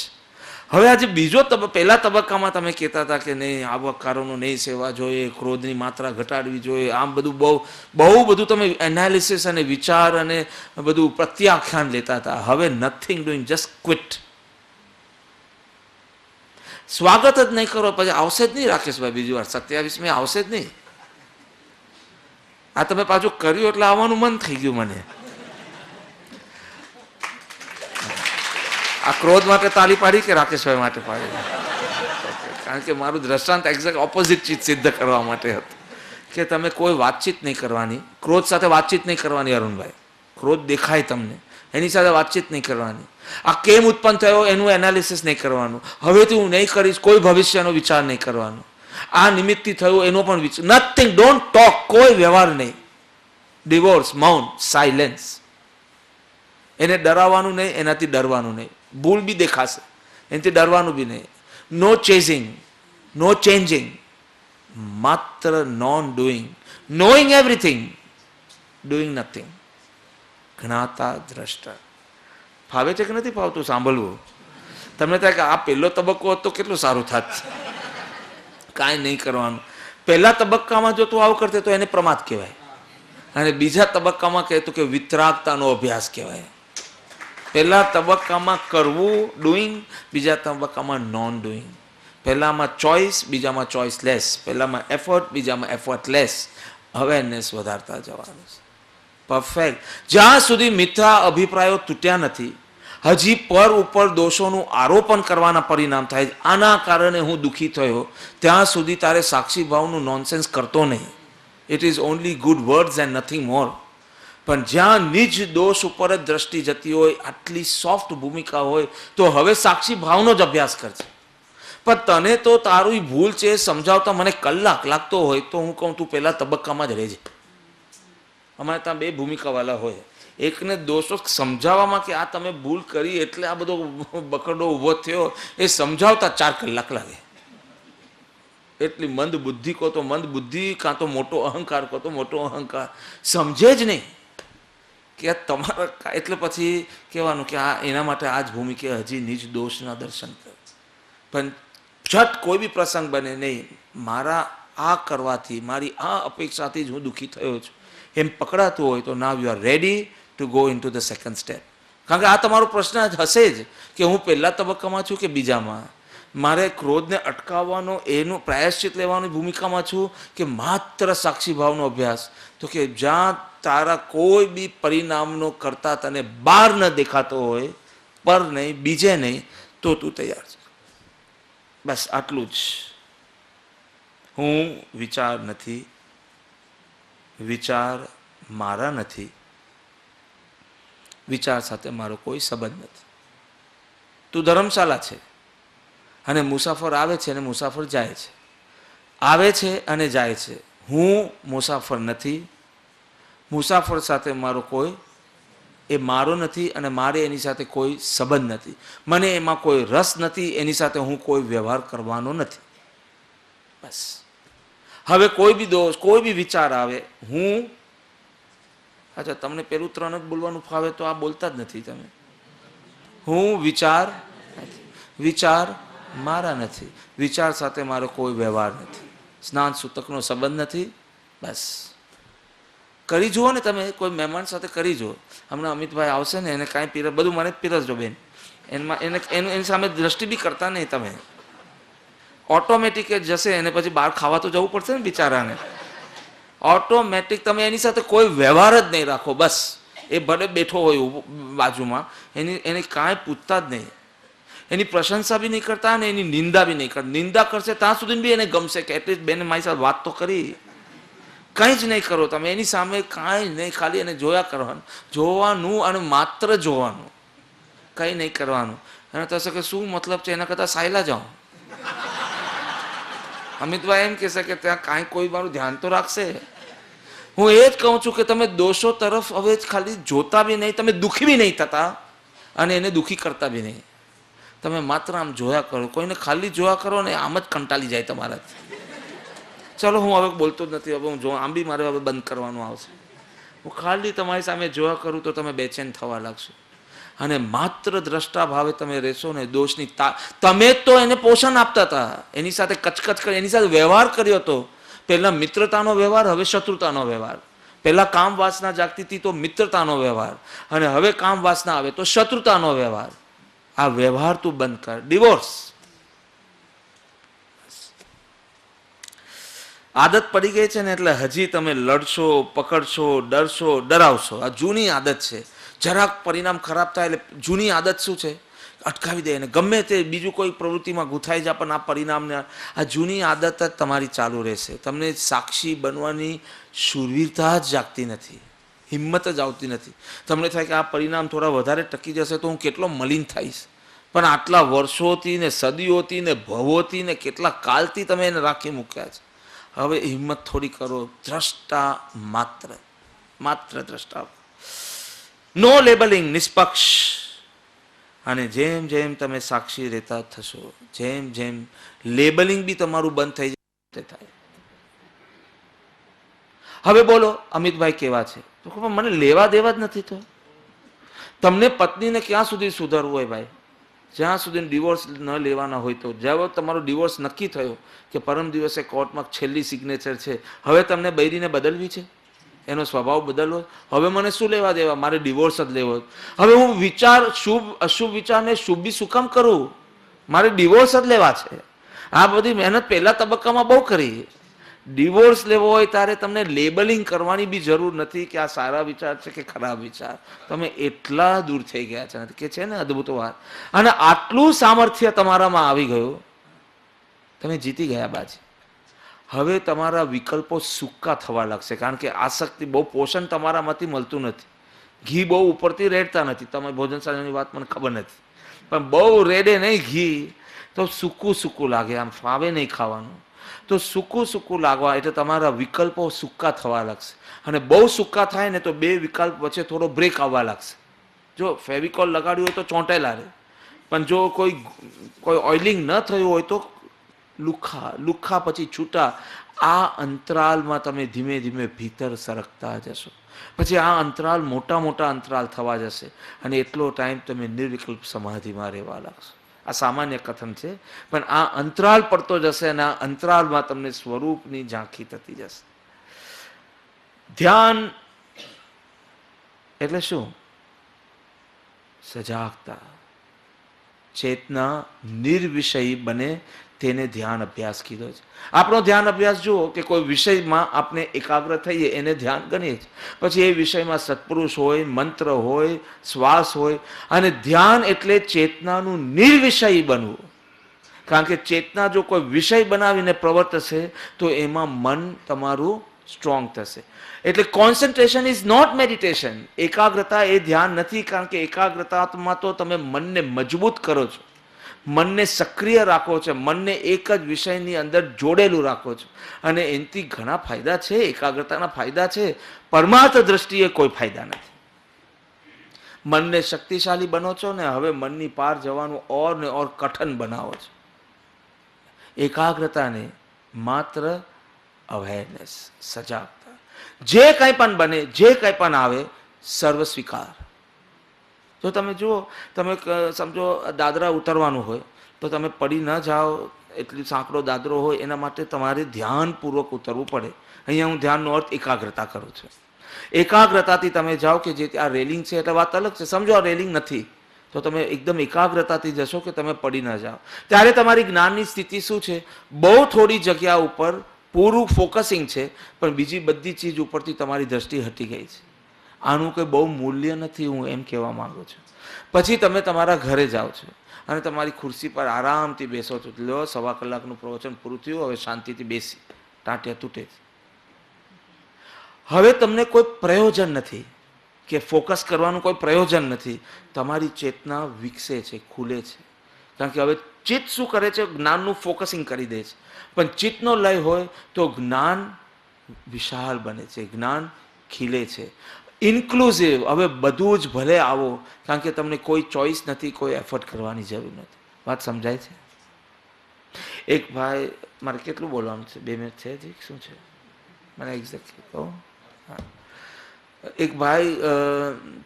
હવે આજે બીજો પહેલા તબક્કામાં તમે કહેતા હતા કે નહીં આવકારોનો નહીં સેવા જોઈએ, ક્રોધની માત્રા ઘટાડવી જોઈએ, આમ બધું બહુ બધું તમે એનાલિસિસ અને વિચાર અને બધું પ્રત્યાખ્યાન લેતા હતા. હવે નથિંગ ડુઈંગ, જસ્ટ ક્વિટ. સ્વાગત જ નહીં કરો પછી આવશે જ નહીં રાકેશભાઈ. બીજી વાર 27મી આવશે જ નહીં. આ તમે પાછું કર્યું એટલે આવવાનું મન થઈ ગયું મને. આ ક્રોધ માટે તાલી પાડી કે રાકેશભાઈ માટે પાડી? કારણ કે મારું દ્રષ્ટાંત એક્ઝેક્ટ ઓપોઝિટ ચીજ સિદ્ધ કરવા માટે હતું કે તમે કોઈ વાતચીત નહીં કરવાની, ક્રોધ સાથે વાતચીત નહીં કરવાની. અરુણભાઈ, ક્રોધ દેખાય તમને, એની સાથે વાતચીત નહીં કરવાની. આ કેમ ઉત્પન્ન થયો એનું એનાલિસિસ નહીં કરવાનું. હવેથી હું નહીં કરીશ, કોઈ ભવિષ્યનો વિચાર નહીં કરવાનો. આ નિમિત્તથી થયું એનો પણ વિચાર, નથિંગ, ડોન્ટ ટોક, કોઈ વ્યવહાર નહીં. ડિવોર્સ, મૌન, સાયલેન્સ. એને ડરાવવાનું નહીં, એનાથી ડરવાનું નહીં. ભૂલ બી દેખાશે, એનાથી ડરવાનું બી નહીં. નો ચેઝિંગ, નો ચેન્જિંગ, માત્ર non doing, knowing everything, doing nothing. જ્ઞાતા દ્રષ્ટા. ફાવે છે કે નથી ફાવતું સાંભળવું? તમને થાય કે આ પહેલો તબક્કો હતો કેટલું સારું થાત. કાંઈ નહીં કરવાનું. પહેલા તબક્કામાં જો તું આવું કરતે તો એને પ્રમાદ કહેવાય, અને બીજા તબક્કામાં કહેતું કે વિતરાગતાનો અભ્યાસ કહેવાય. પહેલા તબક્કામાં કરવું, ડુઈંગ, બીજા તબક્કામાં નોન ડુઈંગ. પહેલામાં ચોઇસ, બીજામાં ચોઇસલેસ. પહેલામાં એફર્ટ, બીજામાં એફર્ટલેસ. અવેરનેસ વધારતા જવાનું છે. પરફેક્ટ. જ્યાં સુધી મિથ્યા અભિપ્રાયો તૂટ્યા નથી, હજી પર ઉપર દોષોનું આરોપણ કરવાના પરિણામ થાય, આના કારણે હું દુઃખી થયો, ત્યાં સુધી તારે સાક્ષી ભાવનું નોનસેન્સ કરતો નહીં. It is only good words and nothing more. પણ જ્યાં નિજ દોષ ઉપર જ દ્રષ્ટિ જતી હોય, આટલી સોફ્ટ ભૂમિકા હોય, તો હવે સાક્ષી ભાવનો જ અભ્યાસ કરજે. પણ તને તો તારું ભૂલ છે સમજાવતા મને કલાક લાગતો હોય તો હું કહું તું પહેલા તબક્કામાં જ રહેજે. અમારે ત્યાં 2 ભૂમિકાવાળા હોય. એકને દોષો સમજાવવામાં કે આ તમે ભૂલ કરી એટલે આ બધો બકરડો ઊભો થયો, એ સમજાવતા 4 કલાક લાગે. એટલી મંદ બુદ્ધિ કહો તો મંદ બુદ્ધિ, કાં તો મોટો અહંકાર કહો તો મોટો અહંકાર. સમજે જ નહીં કે તમારા, એટલે પછી કહેવાનું કે આ એના માટે આ જ ભૂમિકા, હજી નિજ દોષના દર્શન કરે. પણ ઝટ કોઈ બી પ્રસંગ બને નહીં, મારા આ કરવાથી, મારી આ અપેક્ષાથી જ હું દુઃખી થયો છું, એમ પકડાતું હોય તો now you are ready to go in to the second step. કારણ કે આ તમારો પ્રશ્ન હશે જ કે હું પહેલા તબક્કામાં છું કે બીજામાં. મારે ક્રોધને અટકાવવાનો એનું પ્રાયશ્ચિત લેવાની ભૂમિકામાં છું કે માત્ર સાક્ષી ભાવનો અભ્યાસ. તો કે જ્યાં તારા કોઈ બી પરિણામનો કરતા તને બહાર ન દેખાતો હોય, પર નહીં, બીજે નહીં, તો તું તૈયાર છે. બસ આટલું જ. હું વિચાર નથી, વિચાર મારા નથી, વિચાર સાથે મારો કોઈ સંબંધ નથી. તું ધર્મશાળા છે અને મુસાફર આવે છે અને મુસાફર જાય છે, આવે છે અને જાય છે. હું મુસાફર નથી, મુસાફર સાથે મારો કોઈ એ મારો નથી અને મારે એની સાથે કોઈ સંબંધ નથી, મને એમાં કોઈ રસ નથી, એની સાથે હું કોઈ વ્યવહાર કરવાનો નથી. બસ. હવે કોઈ બી દોષ, કોઈ બી વિચાર આવે, હું અચ્છા તમને પેલું 3 જ બોલવાનું ફાવે તો આ બોલતા જ નથી તમે. હું વિચાર નથી, વિચાર મારા નથી, વિચાર સાથે મારો કોઈ વ્યવહાર નથી, સ્નાન સૂતકનો સંબંધ નથી. બસ કરી જુઓ ને તમે, કોઈ મહેમાન સાથે કરી જુઓ. હમણાં અમિતભાઈ આવશે ને, એને કાંઈ પીરસ, બધું મને પીરસજો બેન, એમાં એની સામે દ્રષ્ટિ બી કરતા નહીં તમે, ઓટોમેટિક જ જશે. એને પછી બહાર ખાવા તો જવું પડશે ને બિચારાને, ઓટોમેટિક. તમે એની સાથે કોઈ વ્યવહાર જ નહીં રાખો. બસ એ ભલે બેઠો હોય બાજુમાં, એને કાંઈ પૂછતા જ નહીં, એની પ્રશંસા બી નહીં કરતા અને એની નિંદા બી નહીં કરતા. નિંદા કરશે ત્યાં સુધી બી એને ગમશે કે એટલીસ્ટ બેને મારી સાથે વાત તો કરી. કંઈ જ નહીં કરો તમે એની સામે, કાંઈ નહીં, ખાલી એને જોયા કરવાનું, જોવાનું અને માત્ર જોવાનું, કંઈ નહીં કરવાનું. અને થશે કે શું મતલબ છે, એના કરતાં સાયલા જાઓ. અમિતભાઈ એમ કહેશે કે ત્યાં કાંઈ કોઈ મારું ધ્યાન તો રાખશે. હું એ જ કહું છું કે તમે દોષો તરફ હવે ખાલી જોતા બી નહીં, તમે દુઃખી બી નહીં થતા અને એને દુઃખી કરતા બી નહીં. તમે માત્ર આમ જોયા કરો, કોઈને ખાલી જોયા કરો ને આમ જ કંટાળી જાય તમારાથી. ચલો હું હવે બોલતો જ નથી, હવે હું જો આમ બી મારે હવે બંધ કરવાનું આવશે. હું ખાલી તમારી સામે જોયા કરું તો તમે બેચેન થવા લાગશો અને માત્ર દ્રષ્ટા ભાવે તમે રહેશો ને. દોષની તમે તો એને પોષણ આપતા હતા, એની સાથે કચકચ કરી, એની સાથે વ્યવહાર કર્યો હતો. પહેલા મિત્રતાનો વ્યવહાર, હવે શત્રુતાનો વ્યવહાર. પહેલા કામ વાસના જાગતી હતી તો મિત્રતાનો વ્યવહાર, અને હવે કામ વાસના આવે તો શત્રુતાનો વ્યવહાર. આ વ્યવહાર તું બંધ કર. ડિવોર્સ. આદત પડી ગઈ છે ને એટલે હજી તમે લડશો, પકડશો, ડરશો, ડરાવશો. આ જૂની આદત છે. જરાક પરિણામ ખરાબ થાય એટલે જૂની આદત શું છે, અટકાવી દે અને ગમે તે બીજું કોઈ પ્રવૃત્તિમાં ગૂંથાઈ જાય, પણ આ પરિણામને, આ જૂની આદત જ તમારી ચાલુ રહેશે. તમને સાક્ષી બનવાની શૂરવીરતા જ જાગતી નથી, હિંમત જ આવતી નથી. તમને થાય કે આ પરિણામ થોડા વધારે ટકી જશે તો હું કેટલો મલિન થઈશ, પણ આટલા વર્ષોથી ને સદીઓથી ને ભવોથી ને કેટલા કાલથી તમે એને રાખી મૂક્યા છે. હવે હિંમત થોડી કરો. દ્રષ્ટા માત્ર, માત્ર દ્રષ્ટા, નો લેબલિંગ, નિષ્પક્ષ. અને જેમ જેમ તમે સાક્ષી રહેતા થશો, જેમ જેમ લેબલિંગ બી તમારું બંધ થઈ જાય. હવે બોલો અમિતભાઈ કેવા છે, તો મને લેવા દેવા જ નથી. તો તમને પત્નીને ક્યાં સુધી સુધારવું હોય ભાઈ? જ્યાં સુધી ડિવોર્સ ન લેવાના હોય તો. જ્યારે તમારો ડિવોર્સ નક્કી થયો કે પરમ દિવસે કોર્ટમાં છેલ્લી સિગ્નેચર છે, હવે તમને બૈરીને બદલવી છે, એનો સ્વભાવ બદલવો, હવે મને શું લેવા દેવા, મારે ડિવોર્સ જ લેવો. હવે હું વિચાર, શુભ અશુભ વિચારને શુભ બી શું કામ કરું, મારે ડિવોર્સ જ લેવા છે. આ બધી મહેનત પહેલા તબક્કામાં બહુ કરી. ડિવોર્સ લેવો હોય ત્યારે તમને લેબલિંગ કરવાની બી જરૂર નથી કે આ સારા વિચાર છે કે ખરાબ વિચાર. તમે એટલા દૂર થઈ ગયા છે કે છે ને અદ્ભુત વાત. અને આટલું સામર્થ્ય તમારામાં આવી ગયું, તમે જીતી ગયા બાજી. હવે તમારા વિકલ્પો સૂકા થવા લાગશે, કારણ કે આસક્તિ, બહુ પોષણ તમારામાંથી મળતું નથી. ઘી બહુ ઉપરથી રેડતા નથી. તમે ભોજનશાળાની વાત મને ખબર નથી, પણ બહુ રેડે નહીં ઘી તો સૂકું સૂકું લાગે, આમ ફાવે નહીં ખાવાનું. તો સૂકું સૂકું લાગવા એટલે તમારા વિકલ્પો સૂકા થવા લાગશે. અને બહુ સૂકા થાય ને તો બે વિકલ્પ વચ્ચે થોડો બ્રેક આવવા લાગશે. જો ફેવિકોલ લગાડ્યું હોય તો ચોંટેલા રહે, પણ જો કોઈ ઓઇલિંગ ન થયું હોય તો લુખ્ખા પછી છૂટા. આ અંતરાલમાં તમે ધીમે ધીમે ભીતર સરકતા જશો. પછી આ અંતરાલ મોટા મોટા અંતરાલ થવા જશે અને એટલો ટાઈમ તમે નિર્વિકલ્પ સમાધિમાં રહેવા લાગશો. આ સામાન્ય કથન છે, પણ આ અંતરાલ પડતો જશે અને આ અંતરાલમાં તમને સ્વરૂપની ઝાંખી થતી જશે. ધ્યાન એટલે શું? સજાગતા, ચેતના નિર્વિષયી બને તેને ધ્યાન અભ્યાસ કીધો છે. આપણો ધ્યાન અભ્યાસ જુઓ કે કોઈ વિષયમાં આપણે એકાગ્ર થઈએ એને ધ્યાન ગણીએ છીએ. પછી એ વિષયમાં સત્પુરુષ હોય, મંત્ર હોય, શ્વાસ હોય. અને ધ્યાન એટલે ચેતનાનું નિર્વિષયી બનવું. કારણ કે ચેતના જો કોઈ વિષય બનાવીને પ્રવર્તશે તો એમાં મન તમારું સ્ટ્રોંગ થશે. એટલે કોન્સન્ટ્રેશન ઇઝ નોટ મેડિટેશન. એકાગ્રતા એ ધ્યાન નથી, કારણ કે એકાગ્રતામાં તો તમે મનને મજબૂત કરો છો, મનને સક્રિય રાખો છો, મનને એક જ વિષયની અંદર જોડેલું રાખો છો. અને એનાથી ઘણા ફાયદા છે, એકાગ્રતાના ફાયદા છે, પરમાર્થ દ્રષ્ટિએ કોઈ ફાયદા નથી. મનને શક્તિશાળી બનો છો ને હવે મનની પાર જવાનું ઓર ને ઓર કઠન બનાવો છો. એકાગ્રતાને માત્ર અવેરનેસ, સજાગતા, જે કંઈ પણ બને, જે કંઈ પણ આવે, સર્વ સ્વીકાર. જો તમે જુઓ, તમે સમજો દાદરા ઉતરવાનું હોય તો તમે પડી ન જાઓ, એટલી સાંકડો દાદરો હોય એના માટે તમારે ધ્યાનપૂર્વક ઉતરવું પડે. અહીંયા હું ધ્યાનનો અર્થ એકાગ્રતા કરું છું. એકાગ્રતાથી તમે જાઓ કે જે આ રેલિંગ છે એટલે વાત અલગ છે. સમજો આ રેલિંગ નથી તો તમે એકદમ એકાગ્રતાથી જશો કે તમે પડી ન જાઓ. ત્યારે તમારી જ્ઞાનની સ્થિતિ શું છે? બહુ થોડી જગ્યા ઉપર પૂરું ફોકસિંગ છે, પણ બીજી બધી ચીજ ઉપરથી તમારી દ્રષ્ટિ હટી ગઈ છે. આનું કંઈ બહુ મૂલ્ય નથી, હું એમ કહેવા માંગુ છું. પછી તમે તમારા ઘરે જાઓ છો અને તમારી ખુરશી પર આરામથી બેસો છો. લો, 1.25 કલાકનું પ્રવચન પૂરું થયું, હવે શાંતિથી બેસી, ટાંટિયા તૂટે છે. હવે તમને કોઈ પ્રયોજન નથી કે ફોકસ કરવાનું, કોઈ પ્રયોજન નથી. તમારી ચેતના વિકસે છે, ખુલે છે. કારણ કે હવે ચિત્ત શું કરે છે? જ્ઞાનનું ફોકસિંગ કરી દે છે. પણ ચિત્તનો લય હોય તો જ્ઞાન વિશાળ બને છે, જ્ઞાન ખીલે છે, ઇન્ક્લુઝિવ. હવે બધું જ ભલે આવો, કારણ કે તમને કોઈ ચોઈસ નથી, કોઈ એફર્ટ કરવાની જરૂર નથી. વાત સમજાય છે? એક ભાઈ, મારે કેટલું બોલવાનું છે? 2 મિનિટ છે હજી? શું છે મને એક્ઝેક્ટલી કહો. હા, એક ભાઈ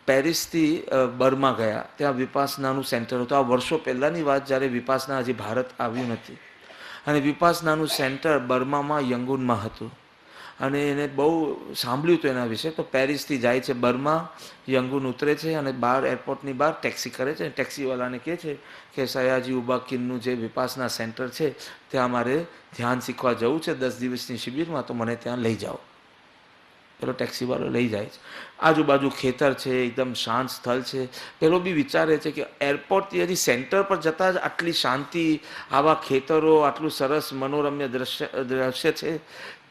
પેરિસથી બર્મા ગયા, ત્યાં વિપાસનાનું સેન્ટર હતું. આ વર્ષો પહેલાંની વાત, જ્યારે વિપાસના હજી ભારત આવ્યું નથી. અને વિપાસનાનું સેન્ટર બર્મામાં યંગુનમાં હતું. અને એને બહુ સાંભળ્યું હતું એના વિશે. તો પેરિસથી જાય છે બર્મા, યંગુન ઉતરે છે અને બહાર એરપોર્ટની બહાર ટેક્સી કરે છે. ટેક્સીવાળાને કહે છે કે સયાજી ઉબાકીનનું જે વિપાસના સેન્ટર છે ત્યાં મારે ધ્યાન શીખવા જવું છે 10 દિવસની શિબિરમાં, તો મને ત્યાં લઈ જાઓ. પેલો ટેક્સીવાળો લઈ જાય છે. આજુબાજુ ખેતર છે, એકદમ શાંત સ્થળ છે. પેલો બી વિચારે છે કે એરપોર્ટથી હજી સેન્ટર પર જતાં જ આટલી શાંતિ, આવા ખેતરો, આટલું સરસ મનોરમ્ય દ્રશ્ય છે,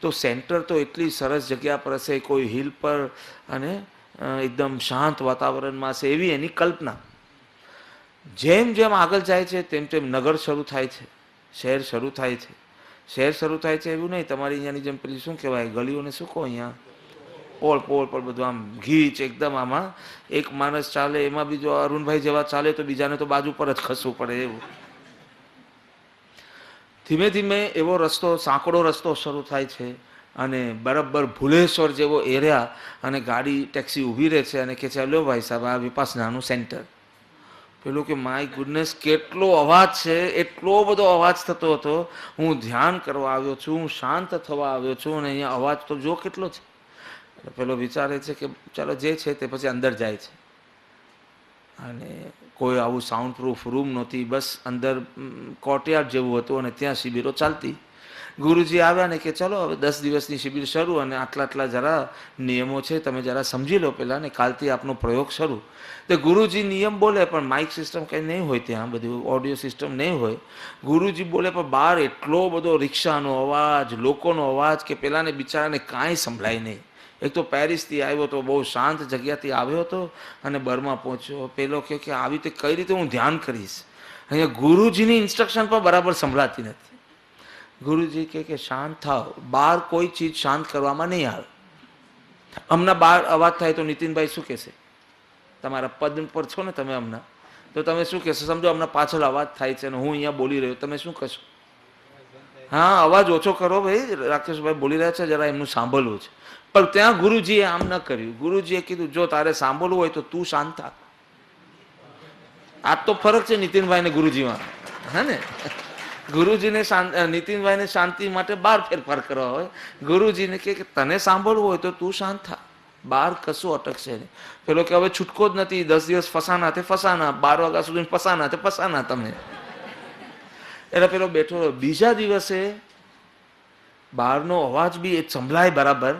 તો સેન્ટર તો એટલી સરસ જગ્યા પર હશે, કોઈ હિલ પર અને એકદમ શાંત વાતાવરણમાં હશે, એવી એની કલ્પના. જેમ જેમ આગળ જાય છે તેમ તેમ નગર શરૂ થાય છે, શહેર શરૂ થાય છે. શહેર શરૂ થાય છે એવું નહીં, તમારી અહીંયાની જેમ પેલી શું કહેવાય, ગલીઓને શું કહો અહીંયા, પોળ પોળ પર બધું આમ ગીચ એકદમ. આમાં એક માણસ ચાલે એમાં બીજો અરુણભાઈ જેવા ચાલે તો બીજાને તો બાજુ પર જ ખસવું પડે એવું. ધીમે ધીમે એવો રસ્તો, સાંકડો રસ્તો શરૂ થાય છે અને બરાબર ભુલેશ્વર જેવો એરિયા, અને ગાડી ટેક્સી ઊભી રહે છે અને કે છે, લો ભાઈ સાહેબ, આ વિપાસનાનું સેન્ટર. પેલું કે માય ગુડનેસ, કેટલો અવાજ છે, એટલો બધો અવાજ થતો હતો. હું ધ્યાન કરવા આવ્યો છું, હું શાંત થવા આવ્યો છું, અને અહીંયા અવાજ તો જો કેટલો છે. પેલો વિચારે છે કે ચાલો જે છે તે, પછી અંદર જાય છે. અને કોઈ આવું સાઉન્ડ પ્રૂફ રૂમ નહોતી, બસ અંદર કોર્ટયાર્ડ જેવું હતું અને ત્યાં શિબિરો ચાલતી. ગુરુજી આવ્યા ને કે ચલો હવે 10 દિવસની શિબિર શરૂ, અને આટલા આટલા જરા નિયમો છે, તમે જરા સમજી લો પહેલાં, ને કાલથી આપનો પ્રયોગ શરૂ. તો ગુરુજી નિયમ બોલે, પણ માઇક સિસ્ટમ કંઈ નહીં હોય ત્યાં, બધું ઓડિયો સિસ્ટમ નહીં હોય. ગુરુજી બોલે પણ બહાર એટલો બધો રિક્ષાનો અવાજ, લોકોનો અવાજ કે પેલાને બિચારાને કાંઈ સંભળાય નહીં. એક તો પેરિસથી આવ્યો તો બહુ શાંત જગ્યાથી આવ્યો હતો અને બર્મા પહોંચ્યો. પેલો કે આવી રીતે કઈ રીતે હું ધ્યાન કરીશ? અહીંયા ગુરુજીની ઇન્સ્ટ્રક્શન પણ બરાબર સંભળાતી નથી. ગુરુજી કે શાંત થાવ, બહાર કોઈ ચીજ શાંત કરવામાં નહીં આવે. હમણાં બહાર અવાજ થાય તો નીતિનભાઈ શું કહેશે? તમારા પદ પર છો ને તમે હમણાં, તો તમે શું કહેશો? સમજો હમણાં પાછળ અવાજ થાય છે અને હું અહીંયા બોલી રહ્યો, તમે શું કહેશો? હા, અવાજ ઓછો કરો ભાઈ, રાકેશભાઈ બોલી રહ્યા છે, જરા એમનું સાંભળવું છે. પણ ત્યાં ગુરુજીએ આમ ન કર્યું. ગુરુજીએ કીધું, જો તારે સાંભળવું હોય તો તું શાંત થા. આ તો ફરક છે નીતિનભાઈ ને ગુરુજીમાં, હે ને? ગુરુજીને નીતિનભાઈને શાંતિ માટે બહાર ફેરફાર કરવા હોય. ગુરુજીને કે તને સાંભળવું હોય તો તું શાંત થા, બહાર કશું અટકશે નહીં. પેલો કે હવે છૂટકો જ નથી, 10 દિવસ ફસાના તે ફસાના, 12 વાગ્યા સુધી ફસાના તે ફસાના તમે. એટલે પેલો બેઠો. બીજા દિવસે બહારનો અવાજ બી એ સંભળાય બરાબર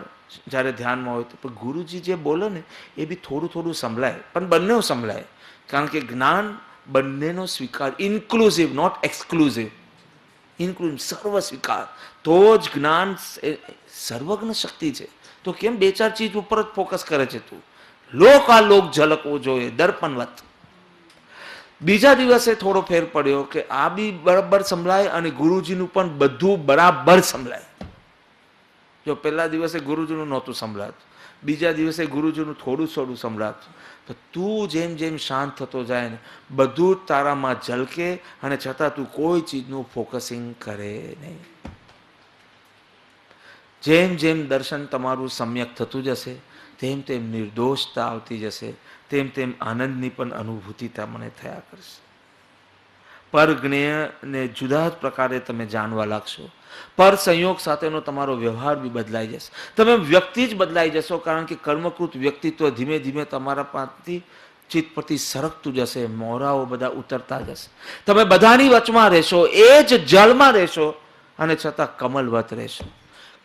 જ્યારે ધ્યાનમાં હોય તો, પણ ગુરુજી જે બોલે ને એ બી થોડું થોડું સંભળાય, પણ બંને સંભળાય. કારણ કે જ્ઞાન બંનેનો સ્વીકાર, ઇન્ક્લુઝિવ નોટ એક્સક્લુઝિવ, ઇન્ક્લુઝિવ, સર્વ સ્વીકાર, તો જ જ્ઞાન સર્વજ્ઞ શક્તિ છે. તો કેમ 2-4 ચીજ ઉપર જ ફોકસ કરે છે તું? લોક આ લોક ઝલકવું જોઈએ દર્પણવત. બીજા દિવસે થોડો ફેર પડ્યો કે આ બી બરાબર સંભળાય અને ગુરુજીનું પણ બધું બરાબર સંભળાય. જો પહેલા દિવસે ગુરુજીનું નહોતું સંભળાતું, બીજા દિવસે ગુરુજીનું થોડું થોડું સંભળાતું. તો તું જેમ જેમ શાંત થતો જાય ને બધું જ તારામાં ઝલકે અને છતાં તું કોઈ ચીજનું ફોકસિંગ કરે નહીં. જેમ જેમ દર્શન તમારું સમ્યક થતું જશે તેમ તેમ નિર્દોષતા આવતી જશે, તેમ તેમ આનંદની પણ અનુભૂતિ તમને થયા કરશે. પરજ્ઞેયને જુદા જ પ્રકારે તમે જાણવા લાગશો. પર સંયોગ સાથેનો તમારો વ્યવહાર બી બદલાઈ જશે. તમે વ્યક્તિ જ બદલાઈ જશો, કારણ કે કર્મકૃત વ્યક્તિત્વ ધીમે ધીમે તમારા પાસેથી ચિત્ત પરથી સરકતું જશે. મોરાઓ બધા ઉતરતા જશે. તમે બધાની વચમાં રહેશો, એ જ જળમાં રહેશો અને છતાં કમલવત રહેશો.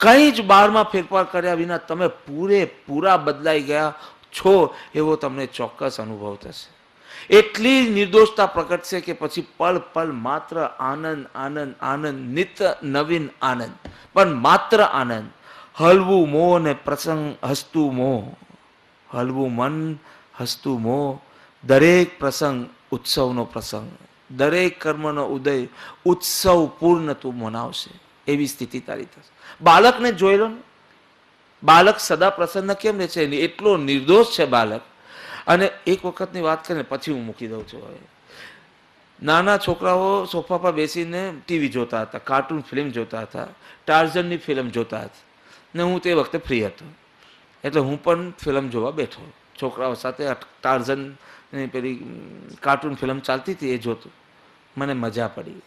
કંઈ જ બહારમાં ફેરફાર કર્યા વિના તમે પૂરેપૂરા બદલાઈ ગયા છો એવો તમને ચોક્કસ અનુભવ થશે. એટલી નિર્દોષતા પ્રગટશે કે પછી પલ પલ માત્ર આનંદ આનંદ આનંદ, નિત્ય નવીન આનંદ, પણ માત્ર આનંદ. હલવું મોહ ને પ્રસંગ હસતું મોહ, હલવું મન હસતું મોહ. દરેક પ્રસંગ ઉત્સવનો પ્રસંગ, દરેક કર્મનો ઉદય ઉત્સવ પૂર્ણ તું મનાવશે એવી સ્થિતિ તારી થશે. બાળકને જોઈ લો ને, બાળક સદા પ્રસન્ન કેમ રહે છે? એટલો નિર્દોષ છે બાળક. અને એક વખતની વાત કરીને પછી હું મૂકી દઉં છું. હવે નાના છોકરાઓ સોફા પર બેસીને ટીવી જોતા હતા, કાર્ટૂન ફિલ્મ જોતા હતા, ટાર્ઝનની ફિલ્મ જોતા હતા. ને હું તે વખતે ફ્રી હતો એટલે હું પણ ફિલ્મ જોવા બેઠો છોકરાઓ સાથે. ટાર્ઝનની પેલી કાર્ટૂન ફિલ્મ ચાલતી હતી એ જોતો, મને મજા પડી.